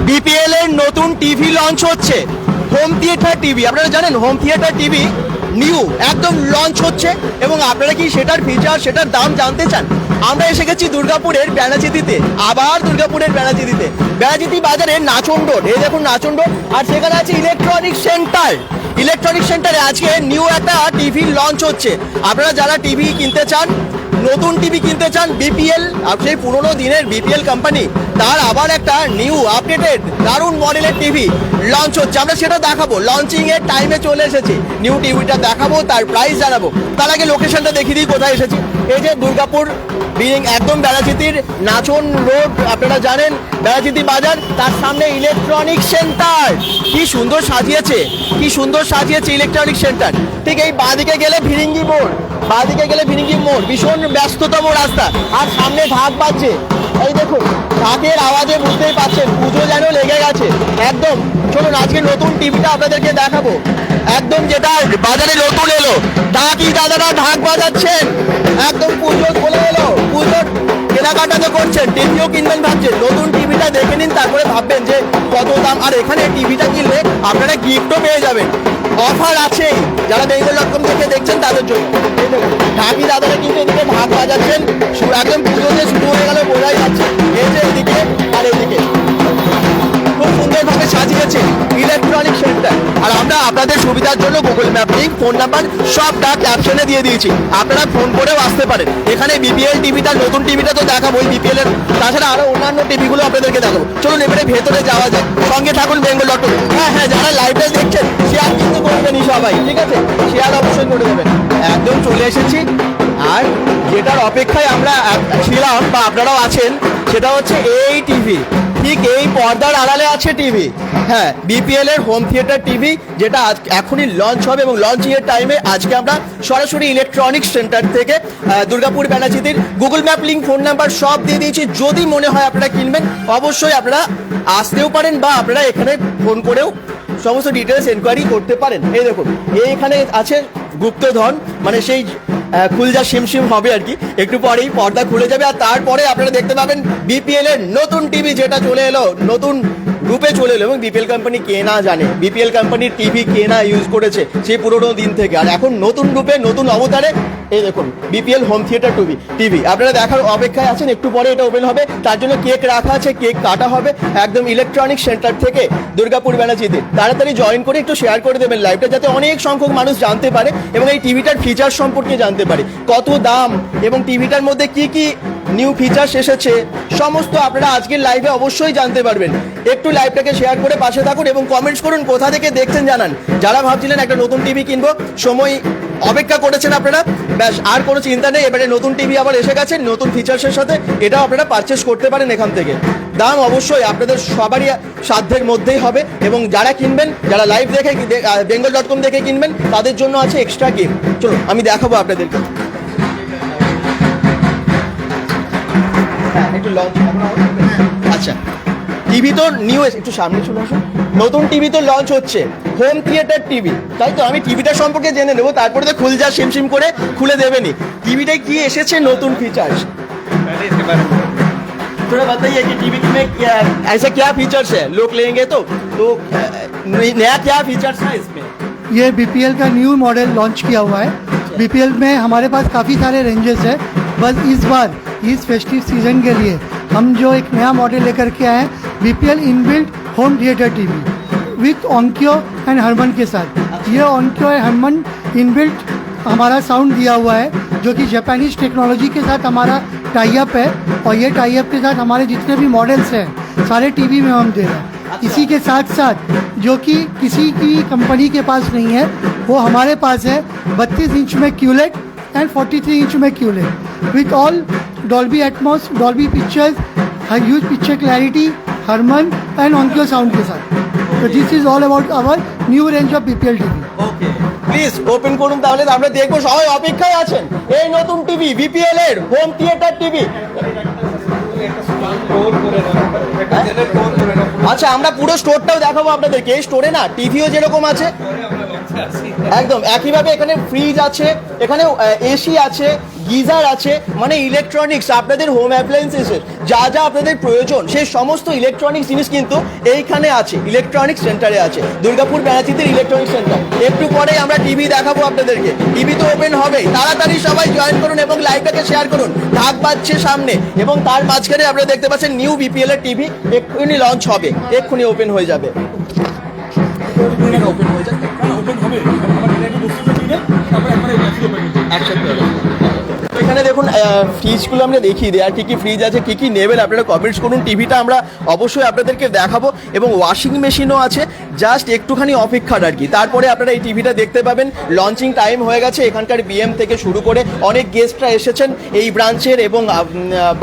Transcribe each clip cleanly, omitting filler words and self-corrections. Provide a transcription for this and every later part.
BPL এর নতুন TV launch হচ্ছে, হোম থিয়েটার টিভি। আপনারা জানেন হোম থিয়েটার টিভি নিউ একদম লঞ্চ হচ্ছে, এবং আপনারা কি সেটার ফিচার, সেটার দাম জানতে চান? আমরা এসে গেছি দুর্গাপুরের ব্যানাচিতিতে, আবার দুর্গাপুরের ব্যানাচিতিতে, ব্যানাচিতি বাজারের নাচন রোড। এই দেখুন নাচন রোড, আর সেখানে আছে ইলেকট্রনিক সেন্টার। ইলেকট্রনিক সেন্টারে আজকে নিউ একটা টিভি লঞ্চ হচ্ছে। আপনারা যারা টিভি কিনতে চান, নতুন টিভি কিনতে চান, বিপিএল সেই পুরোনো দিনের বিপিএল কোম্পানি, তার আবার একটা নিউ আপডেটেড দারুণ মডেলের টিভি লঞ্চ হচ্ছে। আমরা সেটা দেখাবো, লঞ্চিং এর টাইমে চলে এসেছি, নিউ টিভিটা দেখাবো, তার প্রাইস জানাবো। তার আগে লোকেশনটা দেখিয়ে দিই কোথায় এসেছি। এই যে দুর্গাপুর বিল্ডিং, একদম বেড়াচিতির নাচন রোড, আপনারা জানেন বেড়াচিতি বাজার, তার সামনে ইলেকট্রনিক সেন্টার। কি সুন্দর সাজিয়েছে, কি সুন্দর সাজিয়েছে ইলেকট্রনিক সেন্টার। ঠিক এই বাঁদিকে গেলে ভিরিঙ্গি মোড়, বাঁদিকে গেলে ভিরিঙ্গি মোড়, ভীষণ ব্যস্ততম রাস্তা, আর সামনে ঢাক বাজছে। এই দেখুন ঢাকের আওয়াজে বুঝতেই পারছেন পুজো যেন লেগে গেছে একদম। চলুন আজকে নতুন টিভিটা আপনাদেরকে দেখাবো, একদম যেটা বাজারে নতুন এলো। ঢাকি দাদারা ঢাক বাজাচ্ছেন, একদম পুজো চলে এলো, পুজোর কেনাকাটা তো করছেন, টিভিও কিনবেন ভাবছেন, নতুন টিভিটা দেখে নিন, তারপরে ভাববেন যে কত দাম। আর এখানে টিভিটা কিনলে আপনারা গিফটও পেয়ে যাবেন, অফার আছে যারা বেঙ্গল.com থেকে দেখছেন তাদের জন্য। ঢাকি দাদারা কিন্তু এদিকে ঢাক বাজাচ্ছেন, একদম পুজোতে শুরু হয়ে গেল বোঝাই যাচ্ছে। এই যে এদিকে আর এদিকে খুব সুন্দরভাবে সাজিয়েছে ইলেকট্রনিক সেন্টার। আর আমরা আপনাদের সুবিধার জন্য Google map link, phone number সবটা ক্যাপশনে দিয়ে দিয়েছি, আপনারা ফোন করেও আসতে পারেন। এখানে বিপিএল টিভিটা, নতুন টিভিটা তো দেখাবো, ওই বিপিএল এর তাছাড়া আরো অন্যান্য টিভিগুলো আপনাদেরকে দেখাবো। চলুন এবারে ভেতরে যাওয়া যায়, সঙ্গে থাকুন বেঙ্গল.com। হ্যাঁ, যারা লাইভটা দেখছেন শেয়ার কিন্তু করবেনই সবাই, ঠিক আছে? শেয়ার অবশ্যই করে দেবেন। একদম চলে এসেছি, আর যেটার অপেক্ষায় আমরা ছিলাম বা আপনারাও আছেন, সেটা হচ্ছে এই টিভি। ঠিক এই পর্দার আড়ালে আছে টিভি, হ্যাঁ, বিপিএল এর হোম থিয়েটার টিভি, যেটা এখনই লঞ্চ হবে। এবং লঞ্চিং এর টাইমে আজকে আমরা সরাসরি ইলেকট্রনিক সেন্টার থেকে দুর্গাপুর ব্যানাচিতির Google map link, phone number সব দিয়ে দিয়েছি। যদি মনে হয় আপনারা কিনবেন, অবশ্যই আপনারা আসতেও পারেন, বা আপনারা এখানে ফোন করেও সমস্ত ডিটেলস এনকোয়ারি করতে পারেন। এই দেখুন এইখানে আছে গুপ্তধন, মানে সেই খুলজা সিমসিম হবে আর কি, একটু পরেই পর্দা খুলে যাবে, আর তারপরে আপনারা দেখতে পাবেন বিপিএল এর নতুন টিভি, যেটা চলে এলো, নতুন রূপে চলে এলো। এবং বিপিএল কোম্পানি কে না জানে, বিপিএল কোম্পানির টিভি কে না ইউজ করেছে সেই পুরোনো দিন থেকে, আর এখন নতুন রূপে, নতুন অবতারে এই দেখুন বিপিএল হোম থিয়েটার টিভি আপনারা দেখার অপেক্ষায় আছেন। একটু পরে এটা ওপেন হবে, তার জন্য কেক রাখা আছে, কেক কাটা হবে একদম ইলেকট্রনিক সেন্টার থেকে দুর্গাপুর ব্যানাচিতে। তাড়াতাড়ি জয়েন করে একটু শেয়ার করে দেবেন লাইভটা, যাতে অনেক সংখ্যক মানুষ জানতে পারে এবং এই টিভিটার ফিচার সম্পর্কে জানতে পারে, কত দাম এবং টিভিটার মধ্যে কি কি নিউ ফিচার্স এসেছে, সমস্ত আপনারা আজকের লাইভে অবশ্যই জানতে পারবেন। একটু লাইভটাকে শেয়ার করে পাশে থাকুন এবং কমেন্টস করুন, কোথা থেকে দেখছেন জানান। যারা ভাবছিলেন একটা নতুন টিভি কিনবো, সময় অপেক্ষা করেছেন আপনারা, ব্যাস আর কোনো চিন্তা নেই, এবারে নতুন টিভি আবার এসে গেছে নতুন ফিচার্সের সাথে, এটাও আপনারা পারচেস করতে পারেন এখান থেকে। দাম অবশ্যই আপনাদের সবারই সাধ্যের মধ্যেই হবে, এবং যারা কিনবেন, যারা লাইভ দেখে বেঙ্গল.com দেখে কিনবেন, তাদের জন্য আছে এক্সট্রা গিফট। চলুন আমি দেখাবো আপনাদেরকে। একটু লঞ্চ, আচ্ছা টিভি তো নিউ, একটু সামনে চলে আসুন। নতুন টিভি তো লঞ্চ হচ্ছে, হোম থিয়েটার টিভি, তাই তো? আমি টিভিটা সম্পর্কে জেনে নেবো, তারপরে তো খুলজা সিমসিম করে খুলে দেবেনি। টিভিটায় কি এসেছে নতুন ফিচার্স, थोड़ा बताइए कि टीवी में ऐसा क्या फीचर्स है, लोग लेंगे तो नया क्या फीचर्स है इसमें? ये बीपीएल का न्यू मॉडल लॉन्च किया हुआ है। बीपीएल में हमारे पास काफ़ी सारे रेंजेस है, बस इस बार इस फेस्टिव सीजन के लिए हम जो एक नया मॉडल लेकर के आए हैं, BPL inbuilt home theatre TV with Onkyo and Harman के साथ। ये ओंक्यो एंड हरमन इनबिल्ट हमारा साउंड दिया हुआ है, जो कि जापानीज टेक्नोलॉजी के साथ हमारा टाई अप है, और ये टाई अप के साथ हमारे जितने भी मॉडल्स हैं सारे टीवी में हम दे रहे हैं। इसी के साथ साथ जो कि किसी की कंपनी के पास नहीं है, वो हमारे पास है 32 इंच में क्यूलेट एंड 43 इंच में QLED with all Dolby Atmos, Dolby pictures, huge picture clarity, Harman and Onkyo sound के साथ। तो this is all about our new range of BPL TV. Okay, please open করুন, তাহলে আমরা দেখবো। সবাই অপেক্ষায় আছেন এই নতুন টিভি, বিপিএল এর হোম থিয়েটার টিভি। আচ্ছা, আমরা পুরো স্টোরটাও দেখাবো আপনাদেরকে। এই স্টোরে না টিভিও যেরকম আছে একদম একইভাবে এখানে ফ্রিজ আছে, এখানে এসি আছে, গিজার আছে, মানে ইলেকট্রনিক্স আপনাদের হোম অ্যাপ্লায়েন্সেসের যা যা আপনাদের প্রয়োজন সেই সমস্ত ইলেকট্রনিক্স জিনিস কিন্তু এইখানে আছে, ইলেকট্রনিক্স সেন্টারে আছে, দুর্গাপুর ব্যানাচিতের ইলেকট্রনিক্স সেন্টার। একটু পরেই আমরা টিভি দেখাবো আপনাদেরকে, টিভি তো ওপেন হবেই, তাড়াতাড়ি সবাই জয়েন করুন এবং লাইভটাকে শেয়ার করুন, ঢাক বাজছে সামনে এবং তার মাঝখানে আপনারা দেখতে পাচ্ছেন নিউ বিপিএল এর টিভি এক্ষুনি লঞ্চ হবে, এক্ষুনি ওপেন হয়ে যাবে। ওপেন হয়ে যাবে, একসাথে হবে। তো এখানে দেখুন ফ্রিজগুলো আমরা দেখিয়ে দিই, আর কী কী ফ্রিজ আছে, কী কী নেবেন আপনারা কমেন্টস করুন। টিভিটা আমরা অবশ্যই আপনাদেরকে দেখাবো এবং ওয়াশিং মেশিনও আছে, জাস্ট একটুখানি অপেক্ষার আর কি, তারপরে আপনারা এই টিভিটা দেখতে পাবেন। লঞ্চিং টাইম হয়ে গেছে, এখানকার বিএম থেকে শুরু করে অনেক গেস্টরা এসেছেন এই ব্রাঞ্চের এবং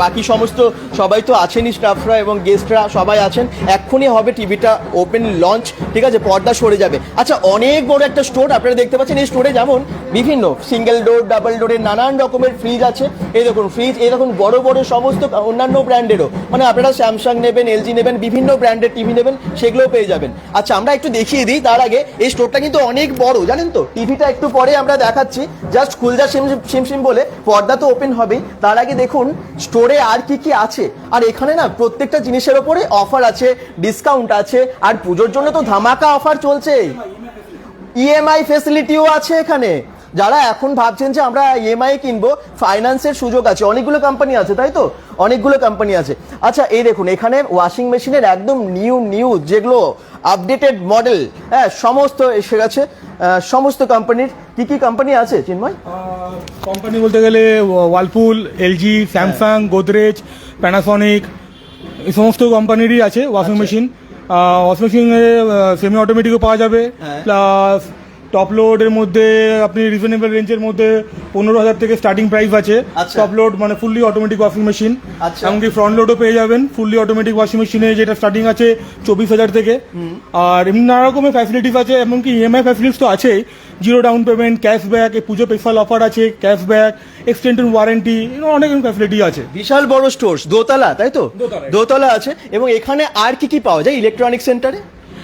বাকি সমস্ত সবাই তো আছেনই, স্টাফরা এবং গেস্টরা সবাই আছেন। এক্ষুনি হবে টিভিটা ওপেন লঞ্চ, ঠিক আছে, পর্দা সরে যাবে। আচ্ছা, অনেক বড় একটা স্টোর আপনারা দেখতে পাচ্ছেন, এই স্টোরে যেমন বিভিন্ন সিঙ্গেল ডোর, ডাবল ডোরের নানান রকমের ফ্রিজ আছে। এই দেখুন ফ্রিজ, এই দেখুন বড় বড় সমস্ত অন্যান্য ব্র্যান্ডেরও, মানে আপনারা স্যামসাং নেবেন, এলজি নেবেন, বিভিন্ন ব্র্যান্ডের টিভি নেবেন, সেগুলোও পেয়ে যাবেন। আচ্ছা, আমরা একটু দেখিয়ে দিই তার আগে, এই স্টোরটা কিন্তু অনেক বড় জানেন তো। টিভিটা একটু পরে আমরা দেখাচ্ছি, জাস্ট খুলজা সিম বলে পর্দা তো ওপেন হবেই, তার আগে দেখুন স্টোরে আর কি কি আছে। আর এখানে না প্রত্যেকটা জিনিসের ওপরে অফার আছে, ডিসকাউন্ট আছে, আর পুজোর জন্য তো ধামাকা অফার চলছে, ইএমআই ফেসিলিটিও আছে এখানে। যারা এখন ভাবছেন যে আমরা ইএমআই কিনবো, ফাইন্যান্সের সুযোগ আছে, অনেকগুলো কোম্পানি আছে, তাই তো, অনেকগুলো কোম্পানি আছে। আচ্ছা, এই দেখুন এখানে ওয়াশিং মেশিনের একদম নিউ যেগুলো আপডেটেড মডেল, হ্যাঁ, সমস্ত এসে গেছে। সমস্ত কোম্পানির কি কি কোম্পানি আছে চিন্ময়? কোম্পানি বলতে গেলে ওয়ালপুল, এলজি, স্যামসাং, গোদরেজ, প্যানাসনিক, এই সমস্ত কোম্পানিরই আছে ওয়াশিং মেশিন। ওয়াশিং মেশিনে সেমি অটোমেটিকও পাওয়া যাবে, প্লাস টপ লোডের মধ্যে আপনি রিজনেবল রেঞ্জের মধ্যে 15,000 থেকে স্টার্টিং প্রাইস আছে। টপ লোড মানে ফুললি অটোমেটিক ওয়াশিং মেশিন, এমনকি ফ্রন্ট লোডও পেয়ে যাবেন ফুললি অটোমেটিক ওয়াশিং মেশিনে, যেটা স্টার্টিং আছে 24,000 থেকে। আর এমনি নানা রকমের ফ্যাসিলিটিস আছে, এমনকি ইএমআই ফ্যাসিলিটিস তো আছেই, জিরো ডাউন পেমেন্ট, ক্যাশব্যাক, এই পুজো স্পেশাল অফার আছে, ক্যাশব্যাক, এক্সটেন্ডেড ওয়ারেন্টি, অনেক ফ্যাসিলিটি আছে। বিশাল বড় স্টোর, দোতলা, তাই তো, দোতলা আছে। এবং এখানে আর কি কি পাওয়া যায় ইলেকট্রনিক সেন্টারে?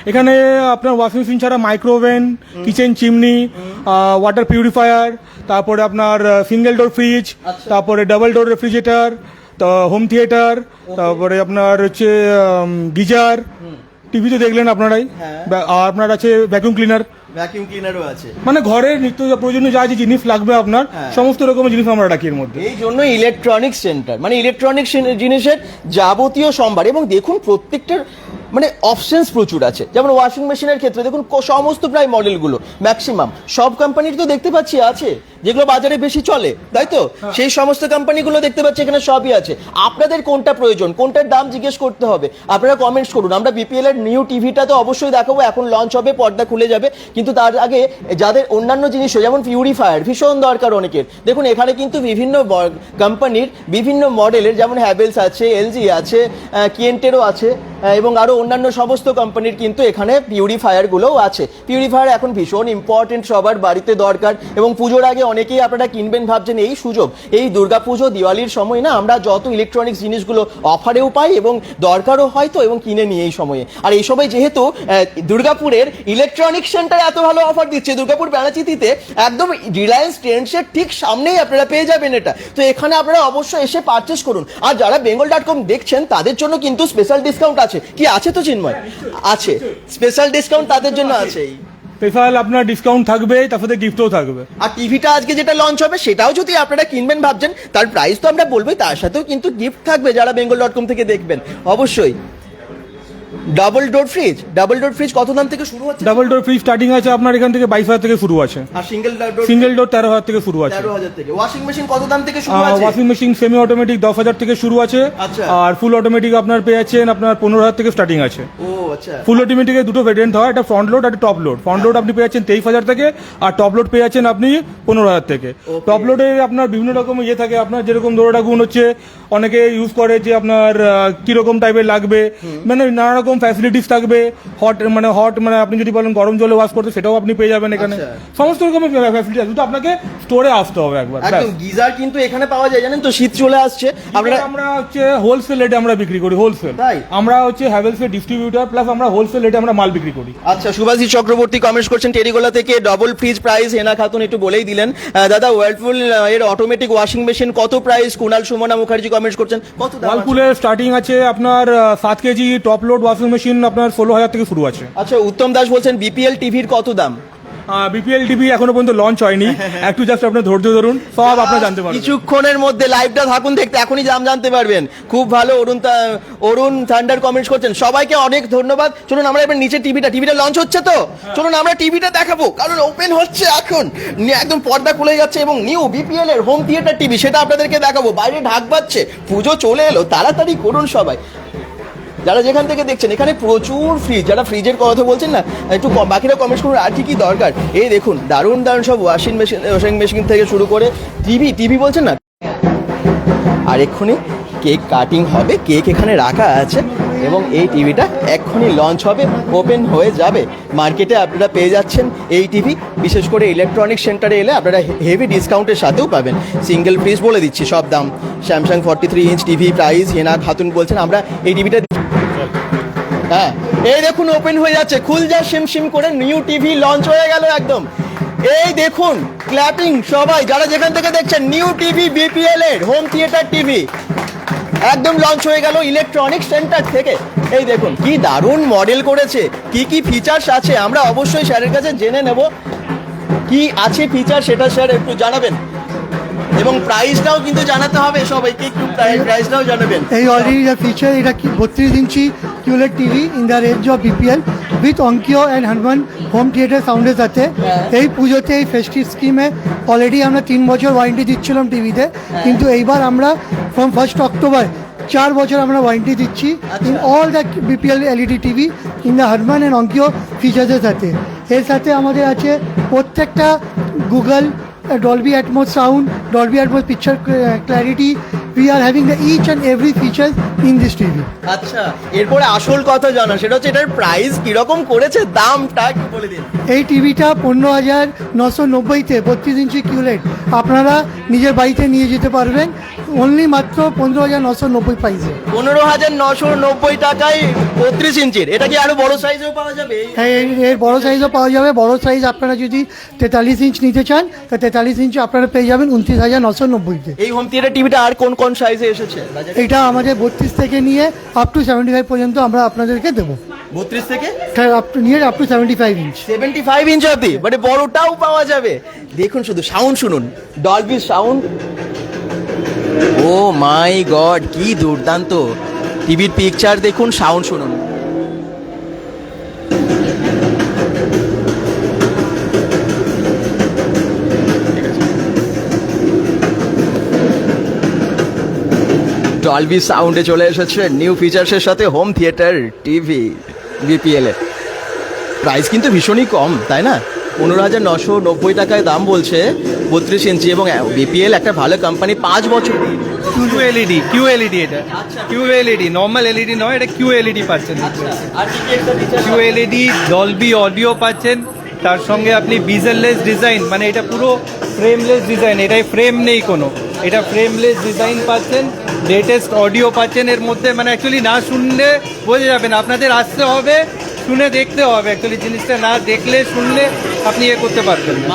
এখানে আপনার ওয়াশিং মেশিন ছাড়া micro oven, kitchen chimney, water purifier, তারপরে আপনার সিঙ্গেল ডোর ফ্রিজ, তারপরে double door refrigerator, home theatre, তারপরে আপনার হচ্ছে গিজার, টিভি তো দেখলেন আপনারাই, আর আপনার আছে ভ্যাকুয়াম ক্লিনারও আছে, মানে ঘরের নিত্য প্রয়োজনীয় যা যে জিনিস লাগবে আপনার সমস্ত রকমের জিনিস আমরা রাখি এর মধ্যে। এই জন্য ইলেকট্রনিক্স সেন্টার, মানে ইলেকট্রনিক্স জিনিসের যাবতীয় সম্ভার। এবং দেখুন প্রত্যেকটার মানে অপশনস প্রচুর আছে, যেমন ওয়াশিং মেশিনের ক্ষেত্রে দেখুন সমস্ত প্রায় মডেলগুলো ম্যাক্সিমাম সব কোম্পানির তো দেখতে পাচ্ছি আছে, যেগুলো বাজারে বেশি চলে, তাই তো, সেই সমস্ত কোম্পানিগুলো দেখতে পাচ্ছি এখানে সবই আছে। আপনাদের কোনটা প্রয়োজন, কোনটার দাম জিজ্ঞেস করতে হবে, আপনারা কমেন্টস করুন। আমরা বিপিএল এর নিউ টিভিটা তো অবশ্যই দেখাবো, এখন লঞ্চ হবে, পর্দা খুলে যাবে, কিন্তু তার আগে যাদের অন্যান্য জিনিসও যেমন পিউরিফায়ার ভীষণ দরকার অনেকের, দেখুন এখানে কিন্তু বিভিন্ন কোম্পানির বিভিন্ন মডেলের, যেমন হ্যাভেলস আছে, এলজি আছে, কিয়েন্টেরও আছে, এবং আরও অন্যান্য সমস্ত কোম্পানির কিন্তু এখানে পিউরিফায়ারগুলোও আছে। পিউরিফায়ার এখন ভীষণ ইম্পর্টেন্ট, সবার বাড়িতে দরকার, এবং পুজোর আগে অনেকেই আপনারা কিনবেন ভাবছেন, এই সুযোগ, এই দুর্গাপুজো দিওয়ালির সময় না আমরা যত ইলেকট্রনিক্স জিনিসগুলো অফারেও পাই এবং দরকারও হয় তো, এবং কিনে নিই এই সময়ে। আর এই সময় যেহেতু দুর্গাপুরের ইলেকট্রনিক্স সেন্টার এত ভালো অফার দিচ্ছে, দুর্গাপুর ব্যানাচিতিতে একদম রিলায়েন্স ট্রেন্ডসের ঠিক সামনেই আপনারা পেয়ে যাবেন এটা, তো এখানে আপনারা অবশ্যই এসে পারচেস করুন। আর যারা bengal.com দেখছেন তাদের জন্য কিন্তু স্পেশাল ডিসকাউন্ট আছে, কি আছে তো চিন্ময়? আছে স্পেশাল ডিসকাউন্ট তাদের জন্য আছে, স্পেশাল আপনার ডিসকাউন্ট থাকবে, তার সাথে গিফটও থাকবে। আর টিভিটা আজকে যেটা লঞ্চ হবে সেটাও যদি আপনারা কিনবেন ভাবছেন, তার প্রাইস তো আমরা বলবোই, তার সাথেও কিন্তু গিফট থাকবে যারা bengal.com থেকে দেখবেন অবশ্যই। ডাবল ডোর ফ্রিজ কত দাম থেকে শুরু হচ্ছে? ডাবল ডোর ফ্রিজ স্টার্টিং আছে আপনার এখান থেকে 22,000 থেকে শুরু আছে, আর সিঙ্গেল ডোর 13,000 থেকে শুরু আছে। 13,000 থেকে। ওয়াশিং মেশিন কত দাম থেকে শুরু আছে? ওয়াশিং মেশিন সেমি অটোমেটিক 10,000 থেকে শুরু আছে, আর ফুল অটোমেটিক আপনার পেয়ে যাচ্ছেন আপনার 15,000 থেকে স্টার্টিং আছে। ও আচ্ছা, ফুল অটোমেটিকে দুটো ভেরিয়েন্ট হয়, একটা ফ্রন্ট লোড আর টপ লোড। ফ্রন্ট লোড আপনি পেয়ে যাচ্ছেন 23,000 থেকে, আর টপ লোড পেয়ে যাচ্ছেন আপনি 15,000 থেকে। টপ লোডে আপনার বিভিন্ন রকম ইয়ে থাকে, আপনার যেরকম ধরে রাখুন হচ্ছে অনেকে ইউজ করে যে আপনার কিরকম টাইপের লাগবে, মানে নানা রকম ফ্যাসিলিটিস থাকবে, হট মানে আপনি যদি বলেন গরম জলে ওয়াশ করতে সেটাও আপনি পেয়ে যাবেন এখানে, আচ্ছা। সমস্ত রকমের ফ্যাসিলিটি আছে, শুধু আপনাকে স্টোরে আসতে হবে একবার। একদম গিজার কিন্তু এখানে পাওয়া যায়, জানেন তো শীত চলে আসছে আপনারা। আমরা হচ্ছে হোলসেল রেটে আমরা বিক্রি করি, হোলসেল। তাই? আমরা হচ্ছে হ্যাভেলসের ডিস্ট্রিবিউটর, প্লাস আমরা হোলসেল রেটে আমরা মাল বিক্রি করি। আচ্ছা, সুভাষিস চক্রবর্তী কমেন্টস করছেন টেরিগোলা থেকে, ডবল ফ্রিজ প্রাইস। হেনা খাতুন একটু বলেই দিলেন। দাদা ওয়ার্লপুল এর অটোমেটিক ওয়াশিং মেশিন কত প্রাইস? কুণাল সুমনা মুখার্জি কমেন্টস করছেন কত দাম আছে? ওয়ালপুলের স্টার্টিং আছে আপনার 7 KG top load washing machine আপনার 16,000 থেকে শুরু আছে। আচ্ছা, উত্তম দাস বলছেন বিপিএল টিভির কত দাম? বিপিএল টিভি এখনো পর্যন্ত লঞ্চ হয়নি, একটু জাস্ট আপনার ধৈর্য ধরুন, সব আপনার জানতে পারবেন। কিছুক্ষণের মধ্যে লাইভটা থাকুন দেখতে, এখনই দাম জানতে পারবেন। খুব ভালো। অরুণ থান্ডার কমেন্টস করছেন, সবাইকে অনেক ধন্যবাদ। চলুন আমরা এবার নিচে টিভিটা লঞ্চ হচ্ছে তো, চলুন আমরা টিভিটা দেখাবো, কারণ ওপেন হচ্ছে এখন, একদম পর্দা খুলে যাচ্ছে এবং নিউ বিপিএল এর হোম থিয়েটার টিভি সেটা আপনাদেরকে দেখাবো। বাইরে ঢাক বাজছে, পুজো চলে এলো, তাড়াতাড়ি করুন সবাই। যারা যেখান থেকে দেখছেন, এখানে প্রচুর ফ্রিজ, যারা ফ্রিজের কথা বলছেন না, একটু বাকিরা কমেন্টস করুন আর কি কি দরকার। এই দেখুন দারুণ দারুণ সব ওয়াশিং মেশিন থেকে শুরু করে টিভি বলছেন না। আর এক্ষুনি কেক কাটিং হবে, কেক এখানে রাখা আছে এবং এই টিভিটা এক্ষুনি লঞ্চ হবে, ওপেন হয়ে যাবে। মার্কেটে আপনারা পেয়ে যাচ্ছেন এই টিভি, বিশেষ করে ইলেকট্রনিক্স সেন্টারে এলে আপনারা হেভি ডিসকাউন্টের সাথেও পাবেন। সিঙ্গেল ফ্রিজ বলে দিচ্ছি সব দাম। স্যামসাং 43 ইঞ্চ টিভি প্রাইস, হেনা খাতুন বলছেন আমরা এই টিভিটা, হ্যাঁ এই দেখুন ওপেন হয়ে যাচ্ছে, খুল যা সিম করে নিউ টিভি লঞ্চ হয়ে গেল একদম। এই দেখুন ক্ল্যাপিং সবাই যারা যেখান থেকে দেখছেন, নিউ টিভি বিপিএল এর হোম থিয়েটার টিভি একদম লঞ্চ হয়ে গেল ইলেকট্রনিক্স সেন্টার থেকে। এই দেখুন কি দারুণ মডেল করেছে, কি কি ফিচার্স আছে আমরা অবশ্যই স্যারের কাছে জেনে নেব কি আছে ফিচার, সেটা স্যার একটু জানাবেন এবং প্রাইসটাও কিন্তু জানাতে হবে সবাইকে, একটু প্রাইসটাও জানাবেন। এই অলরেডি যা ফিচার, এটা কি 32 inch QLED TV in the range of BPL with Onkyo and Harman home theatre সাউন্ডের সাথে। এই পুজোতে এই ফেস্টিভ স্কিমে অলরেডি আমরা 3 বছর ওয়ারেন্টি দিচ্ছিলাম টিভিতে, কিন্তু এইবার আমরা ফ্রম 1 অক্টোবর 4 বছর আমরা ওয়ারেন্টি দিচ্ছি in all the BPL LED TV in the Harman and Onkyo ফিচার্সের সাথে। এর সাথে আমাদের আছে প্রত্যেকটা Google Dolby Atmos sound, Dolby Atmos picture clarity. We are having the each and every feature in this TV. আচ্ছা, এরপরে আসল কথা জানা, সেটা হচ্ছে এটার প্রাইস কিরকম করেছে, দামটা একটু বলে দিন। এই টিভিটা 15,990-তে 32 ইঞ্চি কিউলেট আপনারা নিজের বাড়িতে নিয়ে যেতে পারবেন অনলি মাত্র 15,990 প্রাইসে। 15,990 টাকায় 32 ইঞ্চির। এটা কি আরো বড় সাইজেও পাওয়া যাবে? এর বড় সাইজও পাওয়া যাবে। বড় সাইজ আপনারা যদি 43 ইঞ্চ নিতে চান, তা 43 ইঞ্চ আপনারা পেয়ে যাবেন 29,990-তে। এই হোম থিয়েটার টিভিটা আর কোন কোন সাইজে এসেছে? এটা আমাদের 32 থেকে নিয়ে আপ টু 75 পর্যন্ত আমরা আপনাদেরকে দেবো। 32 থেকে আপ টু 75 ইঞ্চ। 75 ইঞ্চ অবধি, মানে বড়টাও পাওয়া যাবে। দেখুন শুধু সাউন্ড শুনুন, ডলবি সাউন্ড। ও মাই গড, কি দুর্দান্ত টিভির পিকচার দেখুন, সাউন্ড শুনুন। ডলবি সাউন্ডে চলে এসেছে নিউ ফিচার্সের সাথে হোম থিয়েটার টিভি বিপিএল এর। প্রাইস কিন্তু ভীষণই কম, তাই না? 15,990 টাকায় দাম বলছে 32 ইঞ্চি, এবং বিপিএল একটা ভালো কোম্পানি, 5 বছর। QLED এটা QLED নর্মাল এলইডি নয়, এটা QLED পাচ্ছেন। আর কি কি একটা ফিচার? QLED ডলবি অডিও পাচ্ছেন, তার সঙ্গে আপনি বিজেললেস ডিজাইন, মানে এটা পুরো ফ্রেমলেস ডিজাইন, এটাই ফ্রেম নেই কোনো, এটা ফ্রেমলেস ডিজাইন পাচ্ছেন। লেটেস্ট অডিও পাচ্ছেন এর মধ্যে, মানে অ্যাকচুয়ালি না শুনলে বোঝা যাবে না, আপনাদের আসতে হবে, শুনে দেখতে হবে। অ্যাকচুয়ালি জিনিসটা না দেখলে শুনলে আপনি করতে পারবেন না।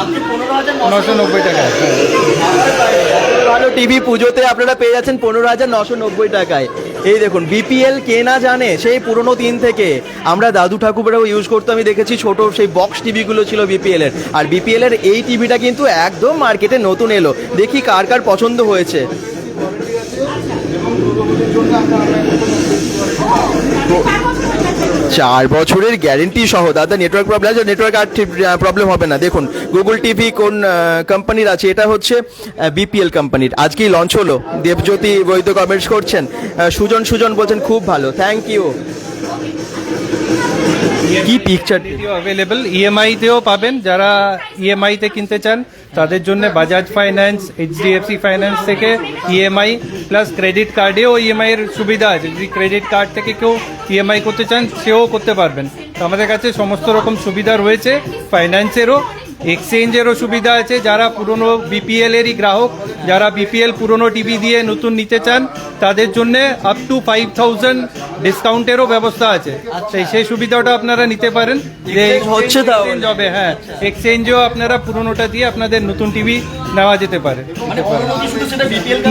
990 টাকা। ভালো টিভি পুজোতে আপনারা পেয়ে যাচ্ছেন 15,990 টাকায়। এই দেখুন বিপিএল কে না জানে, সেই পুরনো দিন থেকে আমরা দাদু ঠাকুররাও ইউজ করতো, আমি দেখেছি ছোট সেই বক্স টিভিগুলো ছিল বিপিএল এর। আর বিপিএল এর এই টিভিটা কিন্তু একদম মার্কেটে নতুন এলো, দেখি কার কার পছন্দ হয়েছে। 4 বছরের গ্যারেন্টি সহ। দাদা নেটওয়ার্ক প্রবলেম আছে, নেটওয়ার্ক আর প্রবলেম হবে না। দেখুন গুগল টিভি কোন কোম্পানির আছে, এটা হচ্ছে বিপিএল কোম্পানির, আজকেই লঞ্চ হলো। দেবজ্যোতি বৈদ্য কমেন্টস করছেন, সুজন বলছেন খুব ভালো, থ্যাংক ইউ। কি পিকচার অ্যাভেলেবল, ইএমআই তেও পাবেন, যারা ইএমআই তে কিনতে চান তাদের জন্য বাজাজ ফাইন্যান্স, এইচডিএফসি ফাইন্যান্স থেকে ইএমআই প্লাস ক্রেডিট কার্ডেও ইএমআই এর সুবিধা আছে। যদি ক্রেডিট কার্ড থেকে কেউ ইএমআই করতে চান সেও করতে পারবেন। তো আমাদের কাছে সমস্ত রকম সুবিধা রয়েছে, ফাইন্যান্সেরও, এক্সচেঞ্জেরও সুবিধা আছে। যারা পুরনো বিপিএলেরই গ্রাহক, যারা বিপিএল পুরনো টিভি দিয়ে নতুন নিতে চান তাদের জন্য আপ টু 5000 ডিসকাউন্টেরও ব্যবস্থা আছে। সেই সুবিধাটা আপনারা নিতে পারেন। Exchange হচ্ছে তাও? এক্সচেঞ্জ হবে, হ্যাঁ, এক্সচেঞ্জও আপনারা পুরনোটা দিয়ে আপনাদের নতুন টিভি নেওয়া যেতে পারে।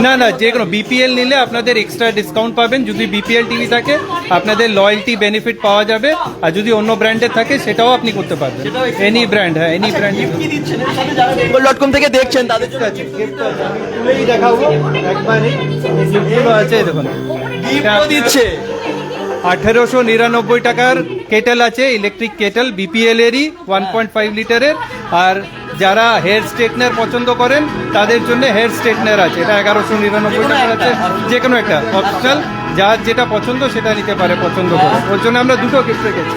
না না, যে কোনো বিপিএল নিলে আপনাদের এক্সট্রা ডিসকাউন্ট পাবেন। যদি বিপিএল টিভি থাকে আপনাদের লয়্যালটি বেনিফিট পাওয়া যাবে, আর যদি অন্য ব্র্যান্ডের থাকে সেটাও আপনি করতে পারবেন। এনি ব্র্যান্ড, হ্যাঁ, এনি ব্র্যান্ড। bengal.com থেকে দেখছেন তাদের জন্য আছে তুলেই দেখাবো একবারে, গিফটগুলো আছে দেখুন। গিফটও দিচ্ছে। 1899 টাকার কেটেল আছে, ইলেকট্রিক কেটেল, বিপিএল এরই 1.5 লিটারের। আর যারা হেয়ার স্ট্রেটনার পছন্দ করেন তাদের জন্য হেয়ার স্ট্রেটনার আছে, এটা 1199 টাকার আছে। যে কোনো একটা অপশনাল, যার যেটা পছন্দ সেটা নিতে পারে পছন্দ করে। ওর জন্য আমরা দুটো গিফট রেখেছি,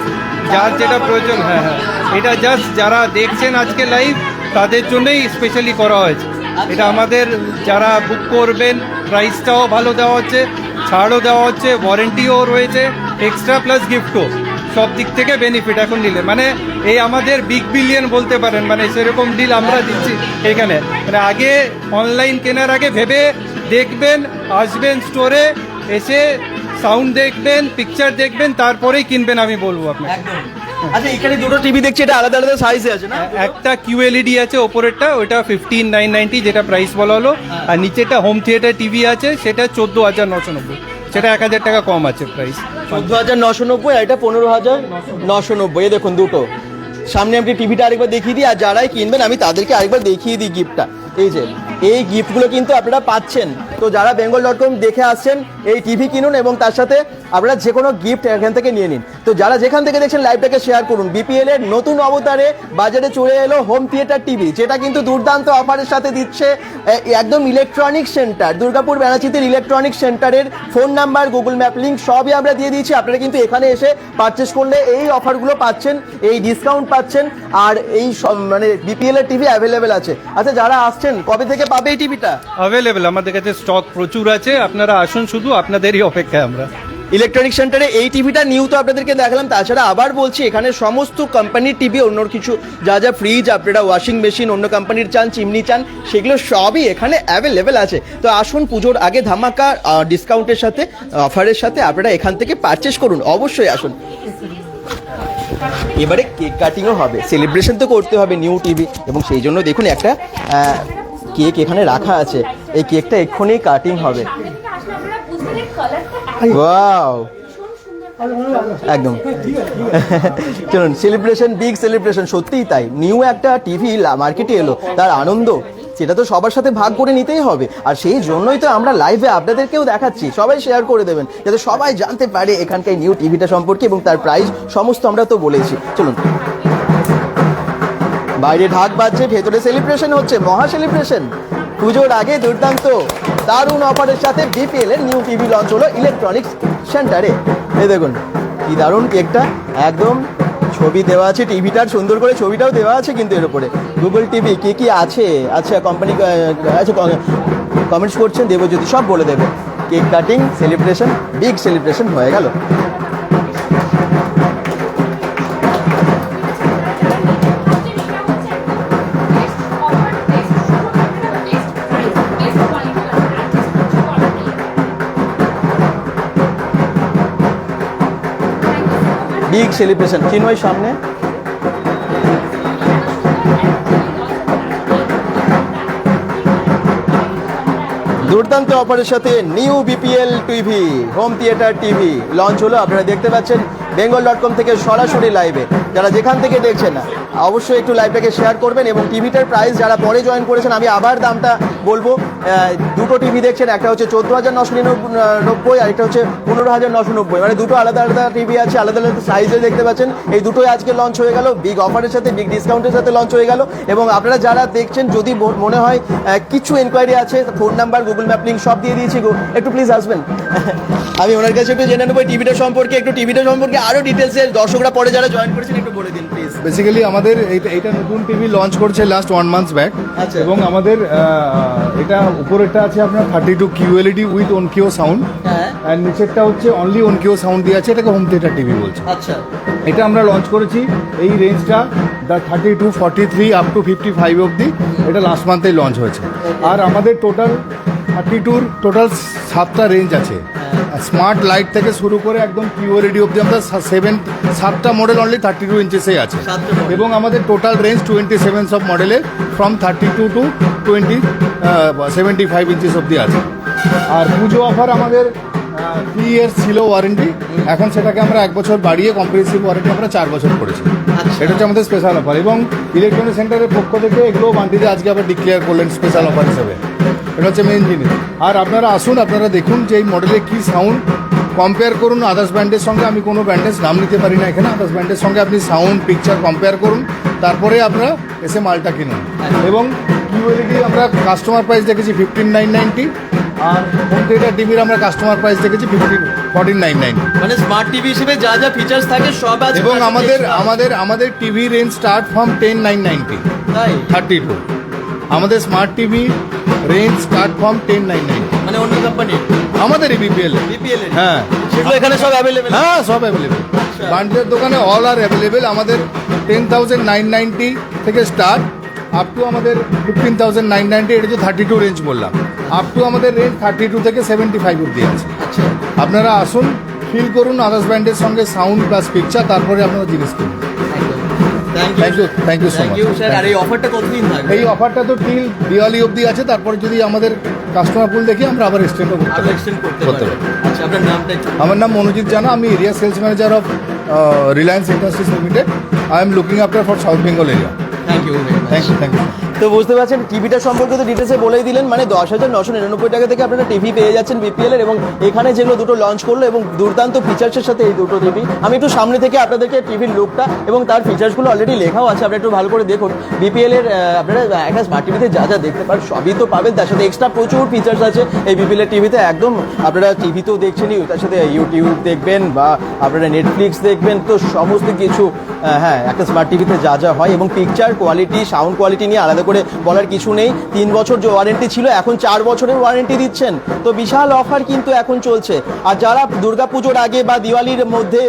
যার যেটা প্রয়োজন। হ্যাঁ হ্যাঁ, এটা জাস্ট যারা দেখছেন আজকে লাইভ তাদের জন্যই স্পেশালি করা হয়েছে। এটা আমাদের যারা বুক করবেন প্রাইসটাও ভালো দেওয়া হচ্ছে, ছাড়ও দেওয়া হচ্ছে, ওয়ারেন্টিও রয়েছে, এক্সট্রা প্লাস গিফটও, সব দিক থেকে বেনিফিট এখন নিলে। মানে এই আমাদের বিগ বিলিয়ন বলতে পারেন, মানে সেরকম ডিল আমরা দিচ্ছি এখানে। মানে আগে অনলাইন কেনার আগে ভেবে দেখবেন, আসবেন স্টোরে, এসে সাউন্ড দেখবেন, পিকচার দেখবেন, তারপরেই কিনবেন, আমি বলবো আপনাকে। আচ্ছা, এখানে দুটো টিভি দেখছি, এটা আলাদা আলাদা সাইজে আছে না? একটা কিউএলইডি আছে ওপরেরটা, ওইটা 15990 যেটা প্রাইস বলা হলো। আর নিচেটা হোম থিয়েটার টিভি আছে, সেটা 14990, সেটা 1000 টাকা কম আছে প্রাইস। 14990 আর এটা 15990। এই দেখুন দুটো। সামনে আমি টিভিটা আরেকবার দেখিয়ে দিই, আর যারাই কিনবেন আমি তাদেরকে আরেকবার দেখিয়ে দিই গিফটটা। এই যে এই গিফটগুলো কিন্তু আপনারা পাচ্ছেন। তো যারা bengal.com দেখে আসছেন এই টিভি কিনুন এবং তার সাথে আপনারা যে কোনো গিফট এখান থেকে নিয়ে নিন। তো যারা যেখান থেকে দেখছেন লাইভটাকে শেয়ার করুন। বিপিএল এর নতুন অবতারে বাজারে চলে এলো হোম থিয়েটার টিভি, যেটা কিন্তু দুর্দান্ত অফারের সাথে দিচ্ছে একদম ইলেকট্রনিক সেন্টার, দুর্গাপুর ব্যানাচিতির ইলেকট্রনিক সেন্টারের phone number, Google map link সবই আমরা দিয়ে দিয়েছি। আপনারা কিন্তু এখানে এসে পারচেস করলে এই অফারগুলো পাচ্ছেন, এই ডিসকাউন্ট পাচ্ছেন, আর এই মানে বিপিএল এর টিভি অ্যাভেলেবেল আছে। আচ্ছা, যারা আসছেন কবে থেকে পাবে এই টিভিটা? অ্যাভেলেবেল, আমাদের কাছে স্টক প্রচুর আছে, আপনারা আসুন, শুধু আপনাদেরই অপেক্ষায় আমরা। ইলেকট্রনিক সেন্টারে এই টিভিটা নিউ তো আপনাদেরকে দেখালাম, তাছাড়া আবার বলছি এখানে সমস্ত কোম্পানির টিভি, অন্য কিছু যা যা ফ্রিজ, আপনারা ওয়াশিং মেশিন অন্য কোম্পানির চান, চিমনি চান, সেগুলো সবই এখানে অ্যাভেলেবেল আছে। তো আসুন, পুজোর আগে ধামাকা ডিসকাউন্টের সাথে, অফারের সাথে আপনারা এখান থেকে পারচেস করুন, অবশ্যই আসুন। এবারে কেক কাটিংও হবে, সেলিব্রেশন তো করতে হবে নিউ টিভি, এবং সেই জন্য দেখুন একটা কেক এখানে রাখা আছে। এই কেকটা এক্ষুনি কাটিং হবে। ওয়াও, একদম চলুন, সেলিব্রেশন, বিগ সেলিব্রেশন, সত্যিই তাই। নিউ একটা টিভি মার্কেটে এলো, তার আনন্দ সেটা তো সবার সাথে ভাগ করে নিতেই হবে। আর সেই জন্যই তো আমরা লাইভে আপনাদেরকেও দেখাচ্ছি। সবাই শেয়ার করে দেবেন যাতে সবাই জানতে পারে এখানকার নিউ টিভিটা সম্পর্কে এবং তার প্রাইস সমস্ত আমরা তো বলেছি। চলুন, বাইরে ঢাক বাজছে, ভেতরে সেলিব্রেশন হচ্ছে, মহা সেলিব্রেশন। পুজোর আগে দুর্দান্ত দারুণ অফারের সাথে বিপিএল এর নিউ টিভি লঞ্চ হলো ইলেকট্রনিক্স সেন্টারে। এই দেখুন কি দারুণ কেকটা, একদম ছবি দেওয়া আছে টিভিটার, সুন্দর করে ছবিটাও দেওয়া আছে কিন্তু এর উপরে। গুগল টিভি কি কি আছে, আচ্ছা কোম্পানি আচ্ছা কমেন্টস করছেন, দেবজ্যোতি সব বলে দেবে। Cake cutting, celebration, big celebration হয়ে গেল। বিগ সেলিব্রেশন, চিন্ময় সামনে। দুর্দান্ত অফারের সাথে new BPL TV, home theatre TV launch হলো। আপনারা দেখতে পাচ্ছেন bengal.com থেকে সরাসরি লাইভে। যারা যেখান থেকে দেখছেন না অবশ্যই একটু লাইভটাকে শেয়ার করবেন, এবং টিভিটার প্রাইস যারা পরে জয়েন করেছেন আমি আবার দামটা বলবো, দুটো টিভি দেখছেন, একটা হচ্ছে 14,999 আর একটা হচ্ছে 15,990, মানে দুটো আলাদা আলাদা টিভি আছে, আলাদা আলাদা সাইজে দেখতে পাচ্ছেন। এই দুটোই আজকে লঞ্চ হয়ে গেল, বিগ অফারের সাথে, বিগ ডিসকাউন্টের সাথে লঞ্চ হয়ে গেল। এবং আপনারা যারা দেখছেন, যদি মনে হয় কিছু এনকোয়ারি আছে, phone number, Google map link সব দিয়ে দিয়েছি, একটু প্লিজ আসবেন। আমি ওনার কাছে একটু জেনে নেবো টিভিটা সম্পর্কে, আরো ডিটেলসে দর্শকরা পরে যারা জয়েন করেছেন একটু বলে দিন প্লিজ। বেসিক্যালি আমাদের এইটা নতুন টিভি লঞ্চ করছে লাস্ট 1 month ব্যাক। আচ্ছা। এবং আমাদের এটা উপরেরটা আছে আপনার 32 QLED উইথ OnKyo সাউন্ড, হ্যাঁ। আর নিচেরটা হচ্ছে অনলি OnKyo সাউন্ড দিয়ে আছে, এটাকে হোম থিয়েটার টিভি বলছে। আচ্ছা, এটা আমরা লঞ্চ করেছি এই রেঞ্জটা 32, 43 আপ টু 55 অবধি, এটা লাস্ট মান্থেই লঞ্চ হয়েছে। আর আমাদের টোটাল 32 টোটাল 7টা রেঞ্জ আছে, স্মার্ট লাইট থেকে শুরু করে একদম QLED অবধি আমরা 7টা মডেল অনলি 32 ইঞ্চেসেই আছে। 7টা model। এবং আমাদের টোটাল রেঞ্জ 27 সব মডেলের ফ্রম 32 টু 75 ইঞ্চেস অবধি আছে। আর পুজো অফার আমাদের 3 ইয়ার্স ছিল ওয়ারেন্টি, এখন সেটাকে আমরা 1 বছর বাড়িয়ে কম্প্রিহেন্সিভ ওয়ারেন্টি আমরা 4 বছর করেছি। এটা হচ্ছে আমাদের স্পেশাল অফার। এবং ইলেকট্রনিক সেন্টারের পক্ষ থেকে এগুলো বান্টিতে আজকে আবার ডিক্লেয়ার করলেন স্পেশাল অফার হিসেবে। এটা হচ্ছে মেইন জিনিস। আর আপনারা আসুন, আপনারা দেখুন যে এই মডেলে কী সাউন্ড, কম্পেয়ার করুন আদার্স ব্র্যান্ডের সঙ্গে। আমি কোনো ব্র্যান্ডের নাম নিতে পারি না এখানে, আদার্স ব্র্যান্ডের সঙ্গে আপনি সাউন্ড পিকচার কম্পেয়ার করুন, তারপরে আপনারা এসে মালটা কিনুন। এবং QLED আমরা কাস্টমার প্রাইস দেখেছি 15,990, আর হোম থিয়েটার টিভির আমরা কাস্টমার প্রাইস দেখেছি 14,990। মানে স্মার্ট টিভি হিসেবে যা যা ফিচার্স থাকে সব আছে। এবং আমাদের টিভি রেঞ্জ স্টার্ট ফ্রম 10,990 তাই 32। আমাদের smart TV range start from 10,990, মানে অন্য কোম্পানি আমাদের BPL বিপিএল হ্যাঁ সেগুলো এখানে সব অ্যাভেলেবেল। হ্যাঁ সব অ্যাভেলেবেল, বান্ডেলের দোকানে অল আর অ্যাভেলেবেল। আমাদের 10,990 থেকে স্টার্ট আপ টু আমাদের 15,990, এটা তো 32 রেঞ্জ বললাম, আপ টু আমাদের রেঞ্জ 32 থেকে 75 অব্দি আছে। আচ্ছা, আপনারা আসুন, ফিল করুন আদার্স ব্র্যান্ডের সঙ্গে সাউন্ড প্লাস পিকচার, তারপরে আপনারা জিনিস কিনুন। Thank you so much sir. আর এই অফারটা কতদিন থাকবে? এই অফারটা তো টিল দিওয়ালি অবধি আছে, তারপরে যদি আমাদের কাস্টমার পুল দেখি আমরা আবার এক্সটেন্ডও করতে পারি। এক্সটেন্ড করতে করতে পারবেন। আচ্ছা, আপনার নামটা একটু আমার নাম মনোজিৎ জানা, আমি area sales manager of Reliance Industries Limited. I am looking after for south Bengal area. Thank you. Thank you. তো বুঝতে পারছেন টিভিটা সম্পর্কে তো ডিটেলসে বলেই দিলেন, মানে 10,999 টাকা থেকে আপনারা টিভি পেয়ে যাচ্ছেন বিপিএল এর। এবং এখানে যেগুলো দুটো লঞ্চ করলো এবং দুর্দান্ত ফিচার্সের সাথে এই দুটো টিভি, আমি একটু সামনে থেকে আপনাদেরকে টিভির লুকটা এবং তার ফিচার্সগুলো অলরেডি লেখাও আছে, আপনারা একটু ভালো করে দেখুন। বিপিএল এর আপনারা একটা স্মার্ট টিভিতে যা যা দেখতে পারেন সবই তো পাবেন, তার সাথে এক্সট্রা প্রচুর ফিচার্স আছে এই বিপিএল এর টিভিতে। একদম আপনারা টিভিতেও দেখছেনই, তার সাথে ইউটিউব দেখবেন বা আপনারা নেটফ্লিক্স দেখবেন, তো সমস্ত কিছু হ্যাঁ একটা স্মার্ট টিভিতে যা যা হয়। এবং পিকচার কোয়ালিটি, সাউন্ড কোয়ালিটি নিয়ে আলাদা করে বলার কিছু নেই। 3 বছর যে ওয়ারেন্টি ছিল এখন 4 বছরের ওয়ারেন্টি দিচ্ছেন, তো বিশাল অফার কিন্তু এখন চলছে। আর যারা দুর্গা পুজোর আগে বা দিওয়ালির মধ্যে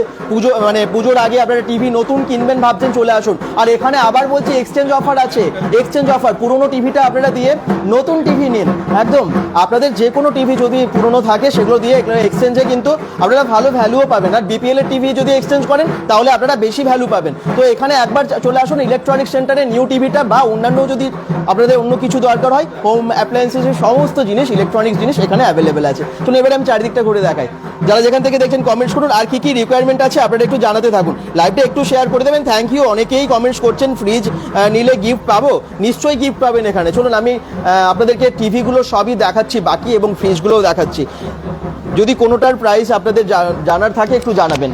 পুজোর আগে আপনারা টিভি নতুন কিনবেন ভাবছেন, চলে আসুন। আর এখানে আবার বলছি এক্সচেঞ্জ অফার আছে, এক্সচেঞ্জ অফার। পুরোনো টিভিটা আপনারা দিয়ে নতুন টিভি নিন, একদম আপনাদের যে কোনো টিভি যদি পুরোনো থাকে সেগুলো দিয়ে এক্সচেঞ্জে কিন্তু আপনারা ভালো ভ্যালুও পাবেন। আর বিপিএল এর টিভি যদি এক্সচেঞ্জ করেন তাহলে আপনারা বেশি ভ্যালু পাবেন। তো এখানে একবার চলে আসুন ইলেকট্রনিক সেন্টারে, নিউ টিভিটা বা অন্যান্য যদি আপনাদের অন্য কিছু দরকার হয়, হোম অ্যাপ্লায়েন্সেসের সমস্ত জিনিস, ইলেকট্রনিক্স জিনিস এখানে অ্যাভেলেবেল আছে। চলুন এবারে আমি চারিদিকটা ঘুরে দেখাই। যারা যেখান থেকে দেখছেন কমেন্টস করুন, আর কি কি রিকোয়ারমেন্ট আছে আপনারা একটু জানাতে থাকুন, লাইভটা একটু শেয়ার করে দেবেন। থ্যাংক ইউ, অনেকেই কমেন্টস করছেন ফ্রিজ নিলে গিফট পাবো, নিশ্চয়ই গিফট পাবেন এখানে। চলুন আমি আপনাদেরকে টিভিগুলো সবই দেখাচ্ছি বাকি, এবং ফ্রিজগুলোও দেখাচ্ছি। যদি কোনোটার প্রাইস আপনাদের জানার থাকে একটু জানাবেন,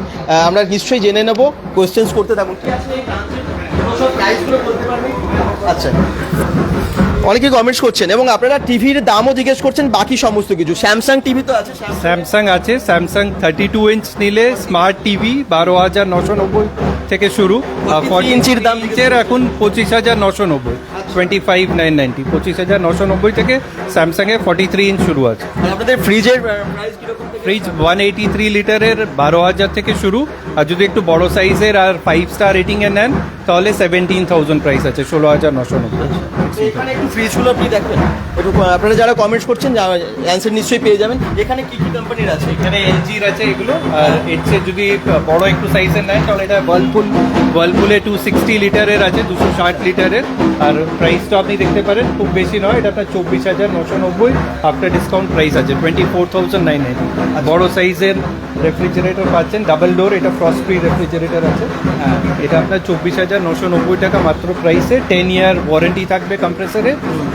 আমরা নিশ্চয়ই জেনে নেব। কোয়েশ্চেন্স করতে থাকুন। আচ্ছা, অনেকে কমেন্টস করছেন এবং আপনারা টিভির দামও জিজ্ঞেস করছেন, বাকি সমস্ত কিছু। স্যামসাং টিভি তো আছে, স্যামসাং আছে, স্যামসাং 32 ইঞ্চ নিলে স্মার্ট টিভি 12,990 থেকে শুরু। 40 ইঞ্চির দাম ইঞ্চের এখন 25,990, 25,990, 25,990 থেকে স্যামসাং এ 43 ইঞ্চ শুরু আছে। আর আপনাদের ফ্রিজের প্রাইস কিরকম? ফ্রিজ 183 লিটারের 12,000 থেকে শুরু। আর যদি একটু বড় সাইজের আর 5 স্টার রেটিং এ নেন তাহলে 17,000 প্রাইস আছে, 16,990। এখানে একটু ফ্রিজগুলো আপনি দেখবেন একটু, আপনারা যারা কমেন্টস করছেন অ্যান্সার নিশ্চয়ই পেয়ে যাবেন। এখানে কি কি কোম্পানির আছে? এখানে এলজির আছে এগুলো, আর এর চেয়ে যদি বড় একটু সাইজের নেন তাহলে এটা ওয়ার্লপুলে 260 লিটারের আছে, 260 লিটারের। আর প্রাইসটা আপনি দেখতে পারেন খুব বেশি নয়, এটা আপনার 24,990, আফটার ডিসকাউন্ট প্রাইস আছে 24,990। বড় সাইজের রেফ্রিজারেটর পাচ্ছেন ডাবল ডোর, এটা ফ্রস্ট ফ্রি রেফ্রিজারেটর আছে। হ্যাঁ, এটা আপনার 24,990 টাকা মাত্র প্রাইসে। 10 ইয়ার ওয়ারেন্টি থাকবে কম্প্রেসারে,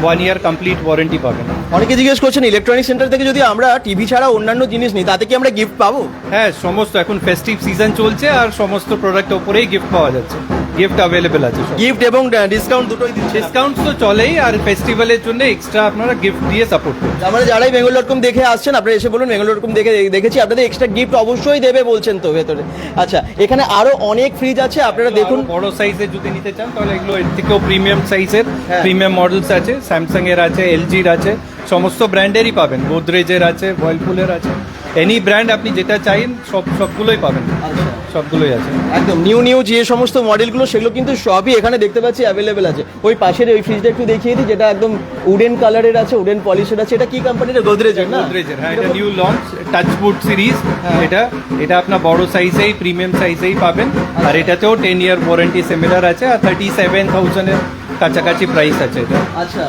1 ইয়ার কমপ্লিট ওয়ারেন্টি পাবেন। অনেকে জিজ্ঞেস করছেন ইলেকট্রনিক সেন্টার থেকে যদি আমরা টিভি ছাড়া অন্যান্য জিনিস নিই তাতে কি আমরা গিফট পাবো? হ্যাঁ, সমস্ত এখন ফেস্টিভ সিজন চলছে আর সমস্ত প্রোডাক্টের উপরেই গিফট পাওয়া যাচ্ছে, গিফট অ্যাভেলেবেল আছে। গিফট এবং ডিসকাউন্ট দুটোই দিচ্ছে। ডিসকাউন্ট তো চলেই, আর ফেস্টিভ্যালের জন্য এক্সট্রা আপনারা গিফট দিয়ে সাপোর্ট করুন। আমরা যারাই bengal.com দেখে আসছেন আপনারা এসে বলুন bengal.com দেখেছি, আপনাদের এক্সট্রা গিফট অবশ্যই দেবে বলছেন তো ভেতরে। আচ্ছা, এখানে আরো অনেক ফ্রিজ আছে, আপনারা দেখুন। আরো বড় সাইজের যদি নিতে চান তাহলে এগুলো এর থেকেও প্রিমিয়াম সাইজের হ্যাঁ। প্রিমিয়াম মডেলস আছে, স্যামসাং এর আছে, এলজির আছে, সমস্ত ব্র্যান্ডেরই পাবেন, গোদরেজের আছে, ওয়ার্লপুলের আছে, এনি ব্র্যান্ড আপনি যেটা চাইন সবগুলোই পাবেন, সবগুলোই আছে। একদম নিউ যে সমস্ত মডেলগুলো সেগুলো কিন্তু সবই এখানে দেখতে পাচ্ছি অ্যাভেলেবেল আছে। ওই পাশের ওই ফ্রিজটা একটু দেখিয়ে দিই, যেটা একদম উডেন কালারের আছে, উডেন পলিশের আছে। এটা কি কোম্পানির? গোদরেজের না? গোদরেজের, হ্যাঁ, এটা নিউ লঞ্চ টাচউড সিরিজ। এটা আপনার বড় সাইজেই প্রিমিয়াম সাইজেই পাবেন, আর এটাতেও 10 ইয়ার ওয়ারেন্টি সিমিলার আছে, আর 37,000 এর কাছাকাছি প্রাইস আছে এটা। আচ্ছা,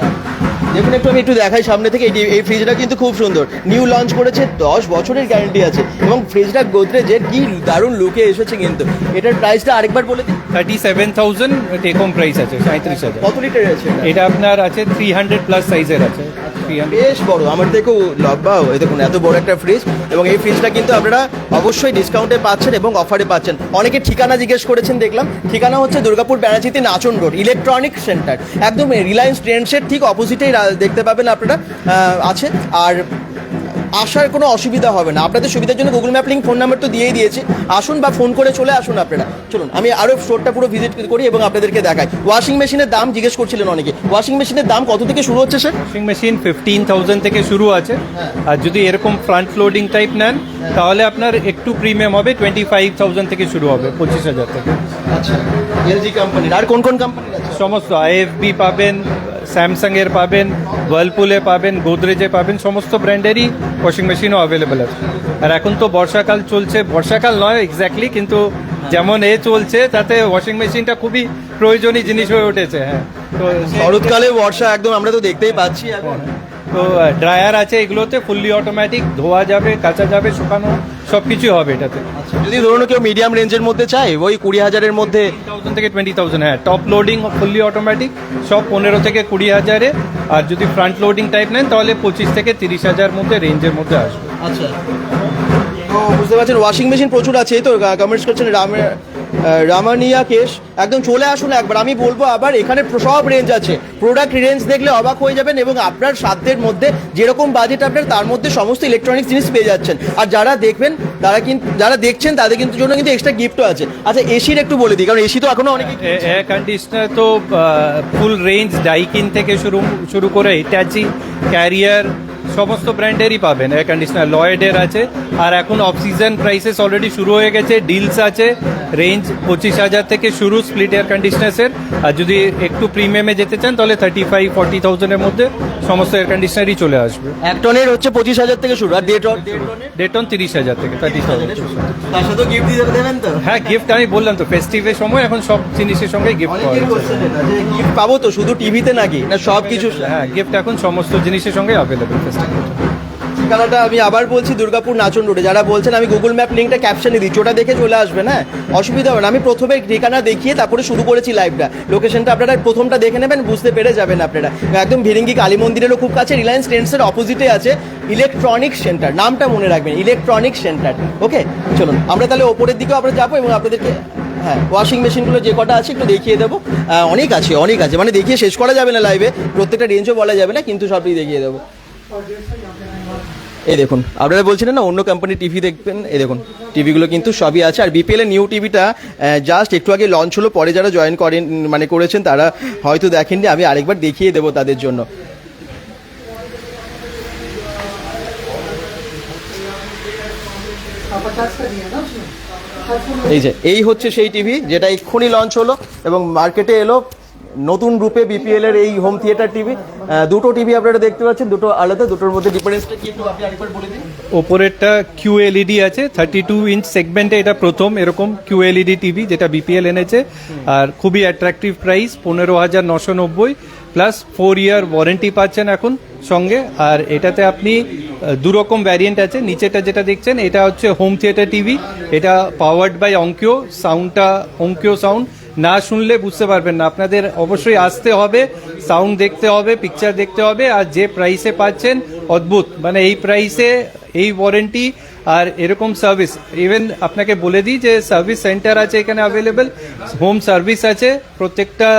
দেখুন একটু আমি একটু দেখাই সামনে থেকে। এই ফ্রিজটা কিন্তু খুব সুন্দর, নিউ লঞ্চ করেছে, 10 বছরের গ্যারান্টি আছে, এবং ফ্রিজটা গোদরেজের কি দারুণ লুকে এসেছে। কিন্তু এটার প্রাইসটা আরেকবার বলে দিন। 37,000 টেক হোম প্রাইস আছে, 37,000। কত লিটার আছে এটা? এটা আপনার আছে 300 প্লাস সাইজের আছে, 300। বেশ বড়, আমার থেকেও লম্বা। এই দেখুন এত বড় একটা ফ্রিজ, এবং এই ফ্রিজটা কিন্তু আপনারা অবশ্যই ডিসকাউন্টে পাচ্ছেন এবং অফারে পাচ্ছেন। অনেকে ঠিকানা জিজ্ঞেস করেছেন, দেখলাম ঠিকানা হচ্ছে দুর্গাপুর ব্যানার্জিতে নাচন রোড ইলেকট্রনিক সেন্টার, একদম রিলায়েন্স ট্রেন্ডসের ঠিক অপোজিটেই দেখতে পাবেন আপনারা আছে। আর আসার কোনো অসুবিধা হবে না, আপনাদের সুবিধার জন্য Google map link, phone number তো দিয়েই দিয়েছি, আসুন বা ফোন করে চলে আসুন আপনারা। চলুন আমি আরও স্টোরটা পুরো ভিজিট করি এবং আপনাদেরকে দেখাই। ওয়াশিং মেশিনের দাম জিজ্ঞেস করছিলেন অনেকে, ওয়াশিং মেশিনের দাম কত থেকে শুরু হচ্ছে স্যার? ওয়াশিং মেশিন 15,000 থেকে শুরু আছে, আর যদি এরকম ফ্রন্ট লোডিং টাইপ নেন তাহলে আপনার একটু প্রিমিয়াম হবে, 25,000 থেকে শুরু হবে, 25,000 থেকে। আচ্ছা, এলজি কোম্পানির। আর কোন কোন কোম্পানির আছে? সমস্ত আইএফবি পাবেন, স্যামসাং এর পাবেন, ওয়ার্লপুলে পাবেন, গোদরেজে পাবেন, সমস্ত ব্র্যান্ডেরই ওয়াশিং মেশিনও অ্যাভেলেবেল আছে। আর এখন তো বর্ষাকাল চলছে, বর্ষাকাল নয় এক্স্যাক্টলি, কিন্তু যেমন চলছে তাতে ওয়াশিং মেশিনটা খুবই প্রয়োজনীয় জিনিস হয়ে উঠেছে। হ্যাঁ, তো শরৎকালে বর্ষা একদম আমরা তো দেখতেই পাচ্ছি এখন। তো ড্রায়ার আছে এগুলোতে, ফুললি অটোমেটিক, ধোয়া যাবে, কাচা যাবে, শুকানো সব কিছু হবে এটাতে। যদি ধরুন কেউ মিডিয়াম রেঞ্জের মধ্যে চাই, ওই 20,000-এর মধ্যে 10,000 থেকে 20,000, হ্যাঁ, টপ লোডিং ফুললি অটোমেটিক সব 15 থেকে 20,000-এ, আর যদি ফ্রন্ট লোডিং টাইপ নেন তাহলে 25 থেকে 30,000 মধ্যে রেঞ্জের মধ্যে আসবে। আচ্ছা, তো বুঝতে পারছেন ওয়াশিং মেশিন প্রচুর আছে। এই তো কমেন্টস করছেন রামানিয়া কেশ, একদম চলে আসুন একবার। আমি বলবো আবার, এখানে সব রেঞ্জ আছে, প্রোডাক্ট রেঞ্জ দেখলে অবাক হয়ে যাবেন, এবং আপনার সাধ্যের মধ্যে যেরকম বাজেট আপনার তার মধ্যে সমস্ত ইলেকট্রনিক্স জিনিস পেয়ে যাচ্ছেন। আর যারা দেখবেন তারা কিন্তু, যারা দেখছেন তাদের কিন্তু জন্য কিন্তু এক্সট্রা গিফটও আছে। আচ্ছা, এসির একটু বলে দিই, কারণ এসি তো এখনো অনেকে। এয়ার কন্ডিশনার তো ফুল রেঞ্জ, ডাইকিন থেকে শুরু করে হিটাচি, ক্যারিয়ার, সমস্ত ব্র্যান্ডেরই পাবেন এয়ার কন্ডিশনার। লয়েডের আছে, আর এখন অফ সিজন প্রাইসেস অলরেডি শুরু হয়ে গেছে, ডিলস আছে, রেঞ্জ 25,000 থেকে শুরু স্প্লিট এয়ার কন্ডিশনার্সের। আর যদি একটু প্রিমিয়ামে যেতে চান তাহলে 35-40,000-এর মধ্যে সমস্ত এয়ার কন্ডিশনারই চলে আসবে। এক টনের হচ্ছে 25,000 থেকে শুরু, আর দেড় ডেটন 30,000 থেকে 30,000। তার সাথে গিফট দিতে দেবেন তো? হ্যাঁ, গিফট আমি বললাম তো, ফেস্টিভের সময় এখন সব জিনিসের সঙ্গে গিফট পাওয়া অনেকের যাচ্ছে। কোশ্চেন এটা যে গিফট পাবো তো শুধু টিভিতে নাকি, না সব কিছু? হ্যাঁ, গিফট এখন সমস্ত জিনিসের সঙ্গে অ্যাভেলেবেল ফেস্টিভ্যাল। ঠিকানাটা আমি আবার বলছি, দুর্গাপুর নাচন রোডে। যারা বলছেন আমি গুগল ম্যাপ লিঙ্কটা ক্যাপশনে দিচ্ছি, ওটা দেখে চলে আসবেন, হ্যাঁ, অসুবিধা হবে না। আমি প্রথমে ঠিকানা দেখিয়ে তারপরে শুরু করেছি লাইভটা। লোকেশনটা আপনারা প্রথমটা দেখে নেবেন, বুঝতে পেরে যাবেন আপনারা। একদম ভিরিঙ্গি কালী মন্দিরেরও খুব কাছে, রিলায়েন্স ট্রেন্ডসের অপোজিটে আছে ইলেকট্রনিক সেন্টার, নামটা মনে রাখবেন, ইলেকট্রনিক সেন্টার। ওকে, চলুন আমরা তাহলে ওপরের দিকেও আমরা যাবো এবং আপনাদেরকে, হ্যাঁ, ওয়াশিং মেশিনগুলো যে কটা আছে একটু দেখিয়ে দেবো। অনেক আছে, মানে দেখিয়ে শেষ করা যাবে না লাইভে, প্রত্যেকটা রেঞ্জও বলা যাবে না, কিন্তু সবই দেখিয়ে দেবো। এই দেখুন, আপনারা বলছিলেন না অন্য কোম্পানির টিভি দেখবেন, এই দেখুন টিভিগুলো কিন্তু সবই আছে। আর বিপিএল এর নিউ টিভিটা জাস্ট একটু আগে লঞ্চ হলো, পরে যারা জয়েন করেন মানে করেছেন তারা হয়তো দেখেননি, আমি আরেকবার দেখিয়ে দেবো তাদের জন্য। এই হচ্ছে সেই টিভি যেটা এক্ষুনি লঞ্চ হলো এবং মার্কেটে এলো নতুন রূপে, বিপিএল এর এই হোম থিয়েটার টিভি। দুটো টিভি আপনারা দেখতে পাচ্ছেন, দুটো আলাদা, দুটোর মধ্যে ডিফারেন্সটা কি একটু আপনি আরেকবার বলে দিন। ওপরেরটা QLED আছে, 32 ইঞ্চ সেগমেন্টে এটা প্রথম এরকম QLED টিভি যেটা বিপিএল এনেছে, আর খুবই attractive price 15,990। Plus 4 year warranty পাচ্ছেন এখন সঙ্গে। আর এটাতে আপনি দুরকম ভ্যারিয়েন্ট আছে। নিচেটা যেটা দেখছেন এটা হচ্ছে হোম থিয়েটার টিভি, এটা পাওয়ার্ড বাই অঙ্কিও। সাউন্ডটা অঙ্কিও সাউন্ড, না শুনলে বুঝতে পারবেন না। আপনাদের অবশ্যই আসতে হবে, সাউন্ড দেখতে হবে, পিকচার দেখতে হবে। আর যে প্রাইসে পাচ্ছেন অদ্ভুত, মানে এই প্রাইসে এই ওয়ারেন্টি আর এরকম সার্ভিস। ইভেন আপনাকে বলে দিই যে সার্ভিস সেন্টার আছে এখানে অ্যাভেলেবেল, হোম সার্ভিস আছে। প্রত্যেকটা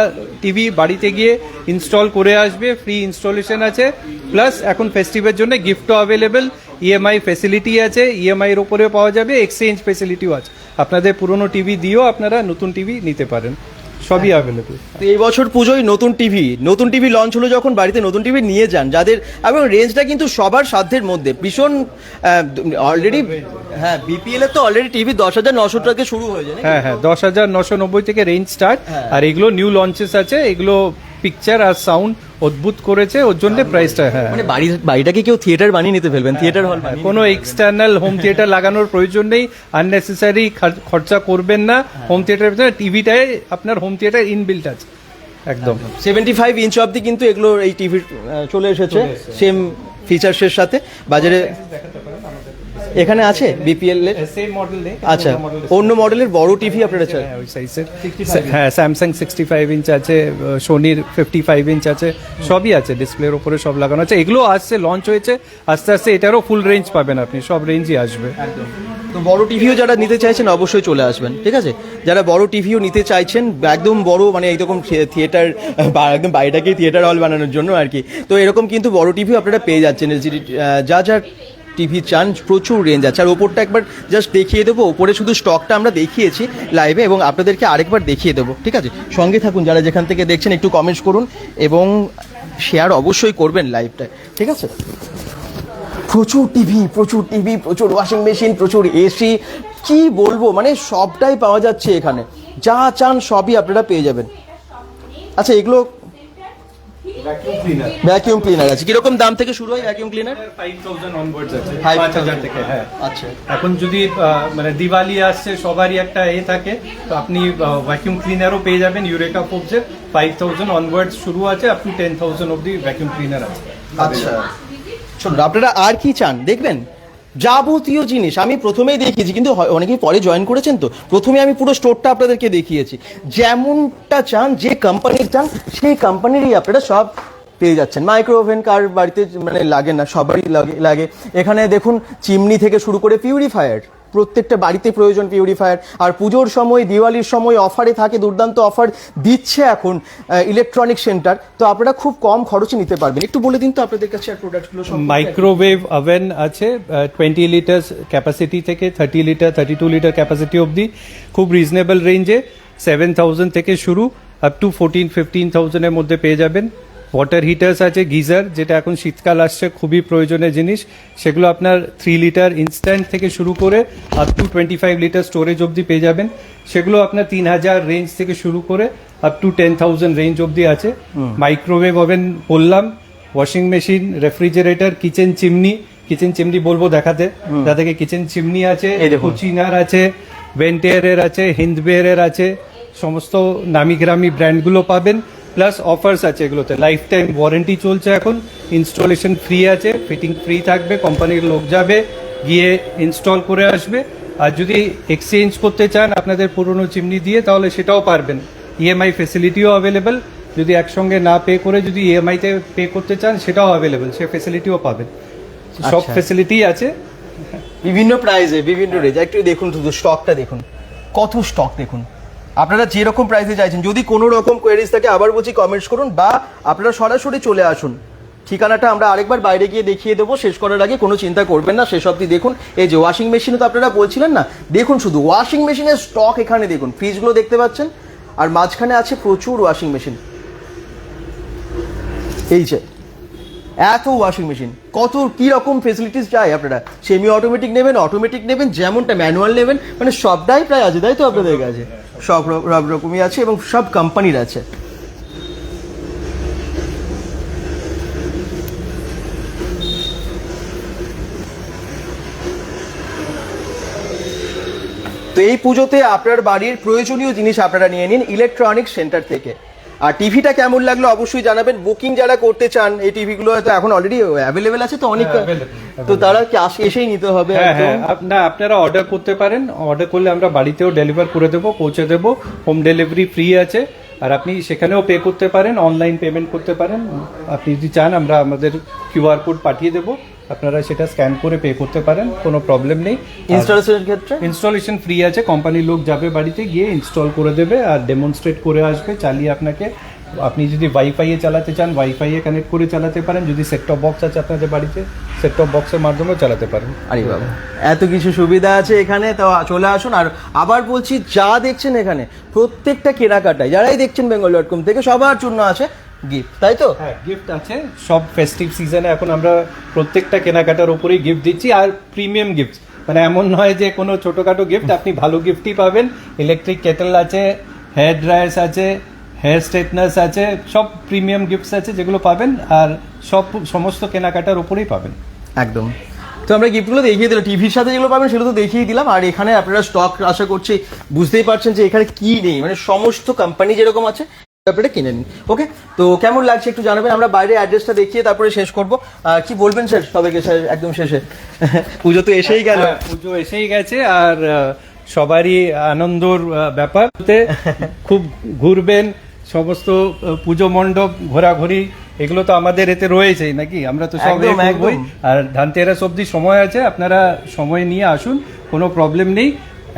টিভি বাড়িতে গিয়ে ইনস্টল করে আসবে, ফ্রি ইনস্টলেশন আছে। প্লাস এখন ফেস্টিভের জন্য গিফটও অ্যাভেলেবেল, ইএমআই ফেসিলিটি আছে, ইএমআই এর উপরেও পাওয়া যাবে, এক্সচেঞ্জ ফেসিলিটিও আছে। আপনাদের পুরনো টিভি দিয়েও আপনারা নতুন টিভি নিতে পারেন, সবই অ্যাভেলেবেল। তো এই বছর পুজোয় নতুন টিভি লঞ্চ হলো, যখন বাড়িতে নতুন টিভি নিয়ে যান যাদের, এবং রেঞ্জটা কিন্তু সবার সাধ্যের মধ্যে ভীষণ। অলরেডি হ্যাঁ, বিপিএল এর তো অলরেডি টিভি 10,900 টাকা শুরু হয়ে যায়। হ্যাঁ হ্যাঁ, 10,990 থেকে রেঞ্জ স্টার্ট। আর এগুলো নিউ লঞ্চেস আছে, এগুলো পিকচার আর সাউন্ড অদ্ভুত করেছে, ওর জন্য প্রাইসটা। হ্যাঁ, মানে বাড়িটাকে কেউ থিয়েটার বানিয়ে নিতে ফেলবেন, থিয়েটার হল। কোনো এক্সটার্নাল হোম থিয়েটার লাগানোর প্রয়োজন নেই, আননেসেসারি খরচা করবেন না। হোম থিয়েটার টিভিটায় আপনার হোম থিয়েটার ইনবিল্ট আছে একদম। 75 ইঞ্চ অব্দি কিন্তু এগুলো এই টিভি চলে এসেছে সেম ফিচার্সের সাথে বাজারে। এখানে আছে বিপিএল এর সেম মডেল নেই, আচ্ছা, অন্য মডেলের বড় টিভি আপনারা চান? ওই সাইজের। হ্যাঁ, স্যামসাং 65 ইঞ্চ আছে, সোনির 55 ইঞ্চ আছে, সবই আছে, ডিসপ্লের উপরে সব লাগানো আছে। এগুলো আসছে, লঞ্চ হয়েছে, আস্তে আস্তে এটারও ফুল রেঞ্জ পাবেন আপনি, সব রেঞ্জই আসবে। তো বড় টিভিও যারা নিতে চাইছেন অবশ্যই চলে আসবেন, ঠিক আছে? যারা বড় টিভিও নিতে চাইছেন, একদম বড়, মানে এইরকম থিয়েটার বা একদম বাড়িটাকেই থিয়েটার হল বানানোর জন্য আর কি, তো এরকম কিন্তু বড় টিভিও আপনারা পেয়ে যাচ্ছেন। এলজিডি যা টিভি চান, প্রচুর রেঞ্জ আছে। আর ওপরটা একবার জাস্ট দেখিয়ে দেবো, ওপরে শুধু স্টকটা আমরা দেখিয়েছি লাইভে, এবং আপনাদেরকে আরেকবার দেখিয়ে দেবো, ঠিক আছে? সঙ্গে থাকুন, যারা যেখান থেকে দেখছেন একটু কমেন্টস করুন এবং শেয়ার অবশ্যই করবেন লাইভটায়, ঠিক আছে? প্রচুর টিভি, প্রচুর ওয়াশিং মেশিন, প্রচুর এসি, কি বলবো, মানে সবটাই পাওয়া যাচ্ছে এখানে। যা চান সবই আপনারা পেয়ে যাবেন। আচ্ছা, এগুলো ভ্যাকিউম ক্লিনার আছে, কিরকম দাম থেকে শুরু হয় ভ্যাকিউম ক্লিনার? 5000 অনওয়ার্ডস আছে, 5000 থেকে। হ্যাঁ, আচ্ছা। এখন যদি মানে দিওয়ালি আসছে, সবারই একটা থাকে, তো আপনি ভ্যাকিউম ক্লিনারও পেয়ে যাবেন ইউরেকা ফোর্বসের। 5000 অনওয়ার্ডস শুরু আছে, আপ টু 10,000 অবধি ভ্যাকিউম ক্লিনার আছে। আচ্ছা, শুনুন, আপনারা আর কি চান দেখবেন, যাবতীয় জিনিস আমি প্রথমেই দেখিয়েছি, কিন্তু অনেকেই পরে জয়েন করেছেন, তো প্রথমে আমি পুরো স্টোরটা আপনাদেরকে দেখিয়েছি। যেমনটা চান, যে কোম্পানির চান, সেই কোম্পানিরই আপনারা সব পেয়ে যাচ্ছেন। মাইক্রো ওভেন কার বাড়িতে মানে লাগে না, সবারই লাগে। এখানে দেখুন, চিমনি থেকে শুরু করে পিউরিফায়ার, প্রত্যেকটা বাড়িতে প্রয়োজন পিউরিফায়ার। আর পুজোর সময়, দিওয়ালির সময় অফারে থাকে, দুর্দান্ত অফার দিচ্ছে এখন ইলেকট্রনিক সেন্টার, তো আপনারা খুব কম খরচে নিতে পারবেন। একটু বলে দিন তো আপনাদের কাছে আর প্রোডাক্টগুলো। মাইক্রোওয়েভ ওভেন আছে 20 লিটার ক্যাপাসিটি থেকে 30 লিটার 32 লিটার ক্যাপাসিটি অবধি, খুব রিজনেবল রেঞ্জে 7,000 থেকে শুরু, আপ টু 14-15,000 এর মধ্যে পেয়ে যাবেন। ওয়াটার হিটার্স আছে, গিজার, যেটা এখন শীতকাল আসছে, খুবই প্রয়োজনীয় জিনিস। সেগুলো আপনার 3 লিটার ইনস্ট্যান্ট থেকে শুরু করে আপ টু 25 লিটার স্টোরেজ অবধি পেয়ে যাবেন। সেগুলো আপনার 3000 রেঞ্জ থেকে শুরু করে আপ টু 10,000 রেঞ্জ অবধি আছে। মাইক্রোওয়েভ ওভেন বললাম, washing machine, refrigerator, kitchen chimney বলবো দেখাতে, যাদেরকে কিচেন চিমনি আছে, কুচিনার আছে, ভেন্টিয়ারের আছে, হিন্দবেয়ারের আছে, সমস্ত নামি গ্রামি ব্র্যান্ডগুলো পাবেন। প্লাস অফার্স আছে এগুলোতে, লাইফ টাইম ওয়ারেন্টি চলছে এখন, ইনস্টলেশন ফ্রি আছে, ফিটিং ফ্রি থাকবে, কোম্পানির লোক যাবে, গিয়ে ইনস্টল করে আসবে। আর যদি এক্সচেঞ্জ করতে চান আপনাদের পুরনো চিমনি দিয়ে, তাহলে সেটাও পারবেন। ইএমআই ফেসিলিটিও অ্যাভেলেবেল, যদি একসঙ্গে না পে করে যদি ইএমআইতে পে করতে চান, সেটাও অ্যাভেলেবেল, সে ফেসিলিটিও পাবেন। সব ফেসিলিটি আছে, বিভিন্ন প্রাইসে, বিভিন্ন রেঞ্জ। একটু দেখুন, শুধু স্টকটা দেখুন, কত স্টক দেখুন। আপনারা যেরকম প্রাইসে চাইছেন, যদি কোনো রকম কোয়েরিজ থাকে আবার বলছি কমেন্টস করুন, বা আপনারা সরাসরি চলে আসুন। ঠিকানাটা আমরা আরেকবার বাইরে গিয়ে দেখিয়ে দেবো, শেষ করার আগে কোনো চিন্তা করবেন না, শেষ অবধি দেখুন। এই যে ওয়াশিং মেশিনে তো আপনারা বলছিলেন না, দেখুন শুধু ওয়াশিং মেশিনের স্টক এখানে দেখুন, ফ্রিজগুলো দেখতে পাচ্ছেন, আর মাঝখানে আছে প্রচুর ওয়াশিং মেশিন। এই যে এত ওয়াশিং মেশিন, কত কি রকম ফেসিলিটিস চাই আপনারা, সেমি অটোমেটিক নেবেন, অটোমেটিক নেবেন, যেমনটা ম্যানুয়াল নেবেন, মানে সবটাই প্রায় আছে, তাই তো আপনাদের কাছে? সব রকমই আছে এবং সব কোম্পানির আছে। তো এই পুজোতে আপনার বাড়ির প্রয়োজনীয় জিনিস আপনারা নিয়ে নিন ইলেকট্রনিক সেন্টার থেকে। আর টিভিটা কেমন লাগলো অবশ্যই জানাবেন। বুকিং যারা করতে চান এই টিভিগুলো হয়তো এখন অলরেডি অ্যাভেলেবেল আছে তো অনেক, তো তারা কি এসেই নিতে হবে? হ্যাঁ একদম? হ্যাঁ, না আপনারা অর্ডার করতে পারেন, অর্ডার করলে আমরা বাড়িতেও ডেলিভার করে দেবো, পৌঁছে দেবো, হোম ডেলিভারি ফ্রি আছে। আর আপনি সেখানেও পে করতে পারেন, অনলাইন পেমেন্ট করতে পারেন। আপনি যদি চান আমরা আমাদের কিউআর কোড পাঠিয়ে দেবো, আপনারা সেটা স্ক্যান করে পে করতে পারেন, কোনো প্রবলেম নেই। ইনস্টলেশনের ক্ষেত্রে ইনস্টলেশন ফ্রি আছে, কোম্পানির লোক যাবে বাড়িতে গিয়ে ইনস্টল করে দেবে আর ডেমনস্ট্রেট করে আসবে, চালিয়ে আপনাকে। আপনি যদি ওয়াইফাইয়ে চালাতে চান ওয়াইফাইয়ে কানেক্ট করে চালাতে পারেন, যদি সেট টপ বক্স আছে আপনাদের বাড়িতে সেট টপ বক্সের মাধ্যমেও চালাতে পারেন। আরে বাবা, এত কিছু সুবিধা আছে এখানে, তো চলে আসুন। আর আবার বলছি, যা দেখছেন এখানে প্রত্যেকটা কেনাকাটায় যারাই দেখছেন bengal.com থেকে সবার জন্য আছে গিফট, তাই তো? হ্যাঁ, গিফট আছে সব ফেস্টিভ সিজনে। এখন আমরা প্রত্যেকটা কেনাকাটার উপরেই গিফট দিচ্ছি, আর প্রিমিয়াম গিফট, মানে এমন নয় যে কোনো ছোটোখাটো গিফট, আপনি ভালো গিফটই পাবেন। ইলেকট্রিক কেটেল আছে, হেয়ার ড্রায়ার্স আছে, হেয়ার স্ট্রেটনার্স আছে, সব প্রিমিয়াম গিফটস আছে যেগুলো পাবেন, আর সমস্ত কেনাকাটার উপরেই পাবেন। একদম। তো আমরা গিফটগুলো দেখিয়ে দিলাম, টিভির সাথে যেগুলো পাবেন সেগুলো তো দেখিয়ে দিলাম। আর এখানে আপনারা স্টক আশা করছি বুঝতেই পারছেন যে এখানে কি নেই, মানে সমস্ত কোম্পানি যেরকম আছে আপনারা কিনে নিন। ওকে, তো কেমন লাগছে একটু জানাবেন। আমরা বাইরে অ্যাড্রেসটা দেখিয়ে তারপরে শেষ করবো। কি বলবেন স্যার সবাইকে, স্যার একদম শেষে? পুজো তো এসেই গেল। হ্যাঁ, পুজো এসেই গেছে, আর সবারই আনন্দর ব্যাপার। খুব ঘুরবেন, সমস্ত পুজো মণ্ডপ ঘোরাঘুরি এগুলো তো আমাদের এতে রয়েছেই নাকি, আমরা তো সব একদম, একদম। আর ধানতেরাস অবধি সময় আছে, আপনারা সময় নিয়ে আসুন, কোনো প্রবলেম নেই।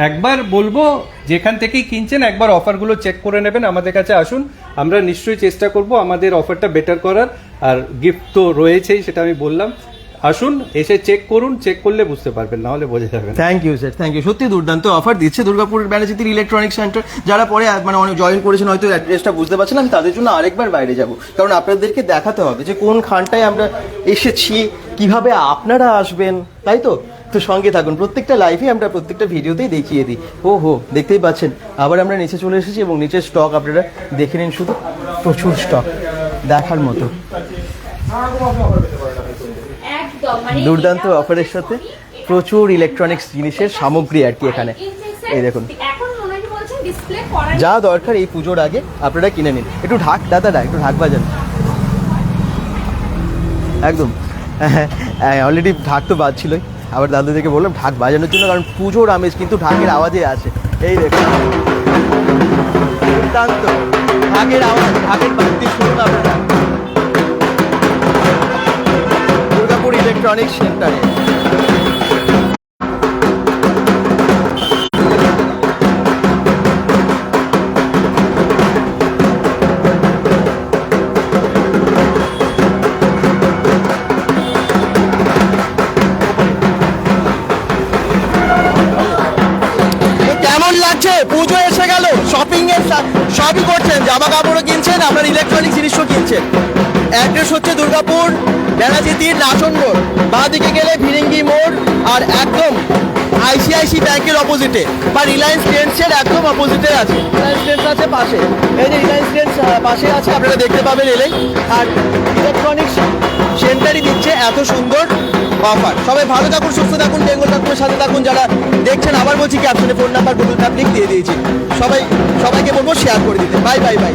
একবার বলবো, যেখান থেকেই কিনছেন একবার অফারগুলো চেক করে নেবেন, আমাদের কাছে আসুন, আমরা নিশ্চয়ই চেষ্টা করব আমাদের অফারটা বেটার করার। আর গিফট তো রয়েছেই, সেটা আমি বললাম। আসুন, এসে চেক করুন, চেক করলে বুঝতে পারবেন, না হলে বোঝা যাবে না। Thank you sir, thank you. সত্যি দুর্দান্ত অফার দিচ্ছে দুর্গাপুর ব্যানার্জিতির ইলেকট্রনিক সেন্টার। যারা পরে মানে অনেক জয়েন করেছেন হয়তো অ্যাড্রেসটা বুঝতে পারছেন, আমি তাদের জন্য আরেকবার বাইরে যাব, কারণ আপনাদেরকে দেখাতে হবে যে কোন খানটায় আমরা এসেছি, কিভাবে আপনারা আসবেন, তাই তো? তো সঙ্গে থাকুন, প্রত্যেকটা লাইভে আমরা প্রত্যেকটা ভিডিওতেই দেখিয়ে দিই। হো দেখতেই পাচ্ছেন, আবার আমরা নিচে চলে এসেছি এবং নিচের স্টক আপনারা দেখে নিন, শুধু প্রচুর স্টক দেখার মতো। দুর্দান্ত অফারের সাথে প্রচুর ইলেকট্রনিক্স জিনিসের সামগ্রী আর কি এখানে। এই দেখুন, যা দরকার এই পুজোর আগে আপনারা কিনে নিন। একটু ঢাক দাদারা, একটু ঢাক বাজান। একদম, অলরেডি ঢাক তো বাজছিলই, আবার দাদাদেরকে বললাম ঢাক বাজানোর জন্য, কারণ পুজোর আমেজ কিন্তু ঢাকের আওয়াজে আছে। এই দেখুন, দুর্দান্ত ঢাকের আওয়াজ, ঢাকের বাদ্যি শুনুন আপনারা দুর্গাপুর ইলেকট্রনিক্স সেন্টারে। কেমন লাগছে? পুজো এসে গেল, শপিং এর সবই করছেন, জামা কাপড়ও কিনছেন, আপনার ইলেকট্রনিক জিনিসও কিনছেন। অ্যাড্রেস হচ্ছে দুর্গাপুর ব্যানার্জিতির নাচন মোড়, বাঁ দিকে গেলে ভিরিঙ্গি মোড়, আর একদম আইসিআইসি ব্যাংকের অপোজিটে বা রিলায়েন্স ট্রেন্ডসের একদম অপোজিটে আছে। রিলায়েন্স ট্রেন্ডস আছে পাশে, এই যে রিলায়েন্স ট্রেন্ডস পাশে আছে, আপনারা দেখতে পাবেন এলেই। আর ইলেকট্রনিক্স সেন্টারই দিচ্ছে এত সুন্দর অফার। সবাই ভালো থাকুন, সুস্থ থাকুন, bengal.com-এর সাথে থাকুন। যারা দেখছেন, আবার বলছি, ক্যাপশনে phone number, Google map link দিয়ে দিয়েছি। সবাইকে বলবো শেয়ার করে দিতে। Bye bye bye.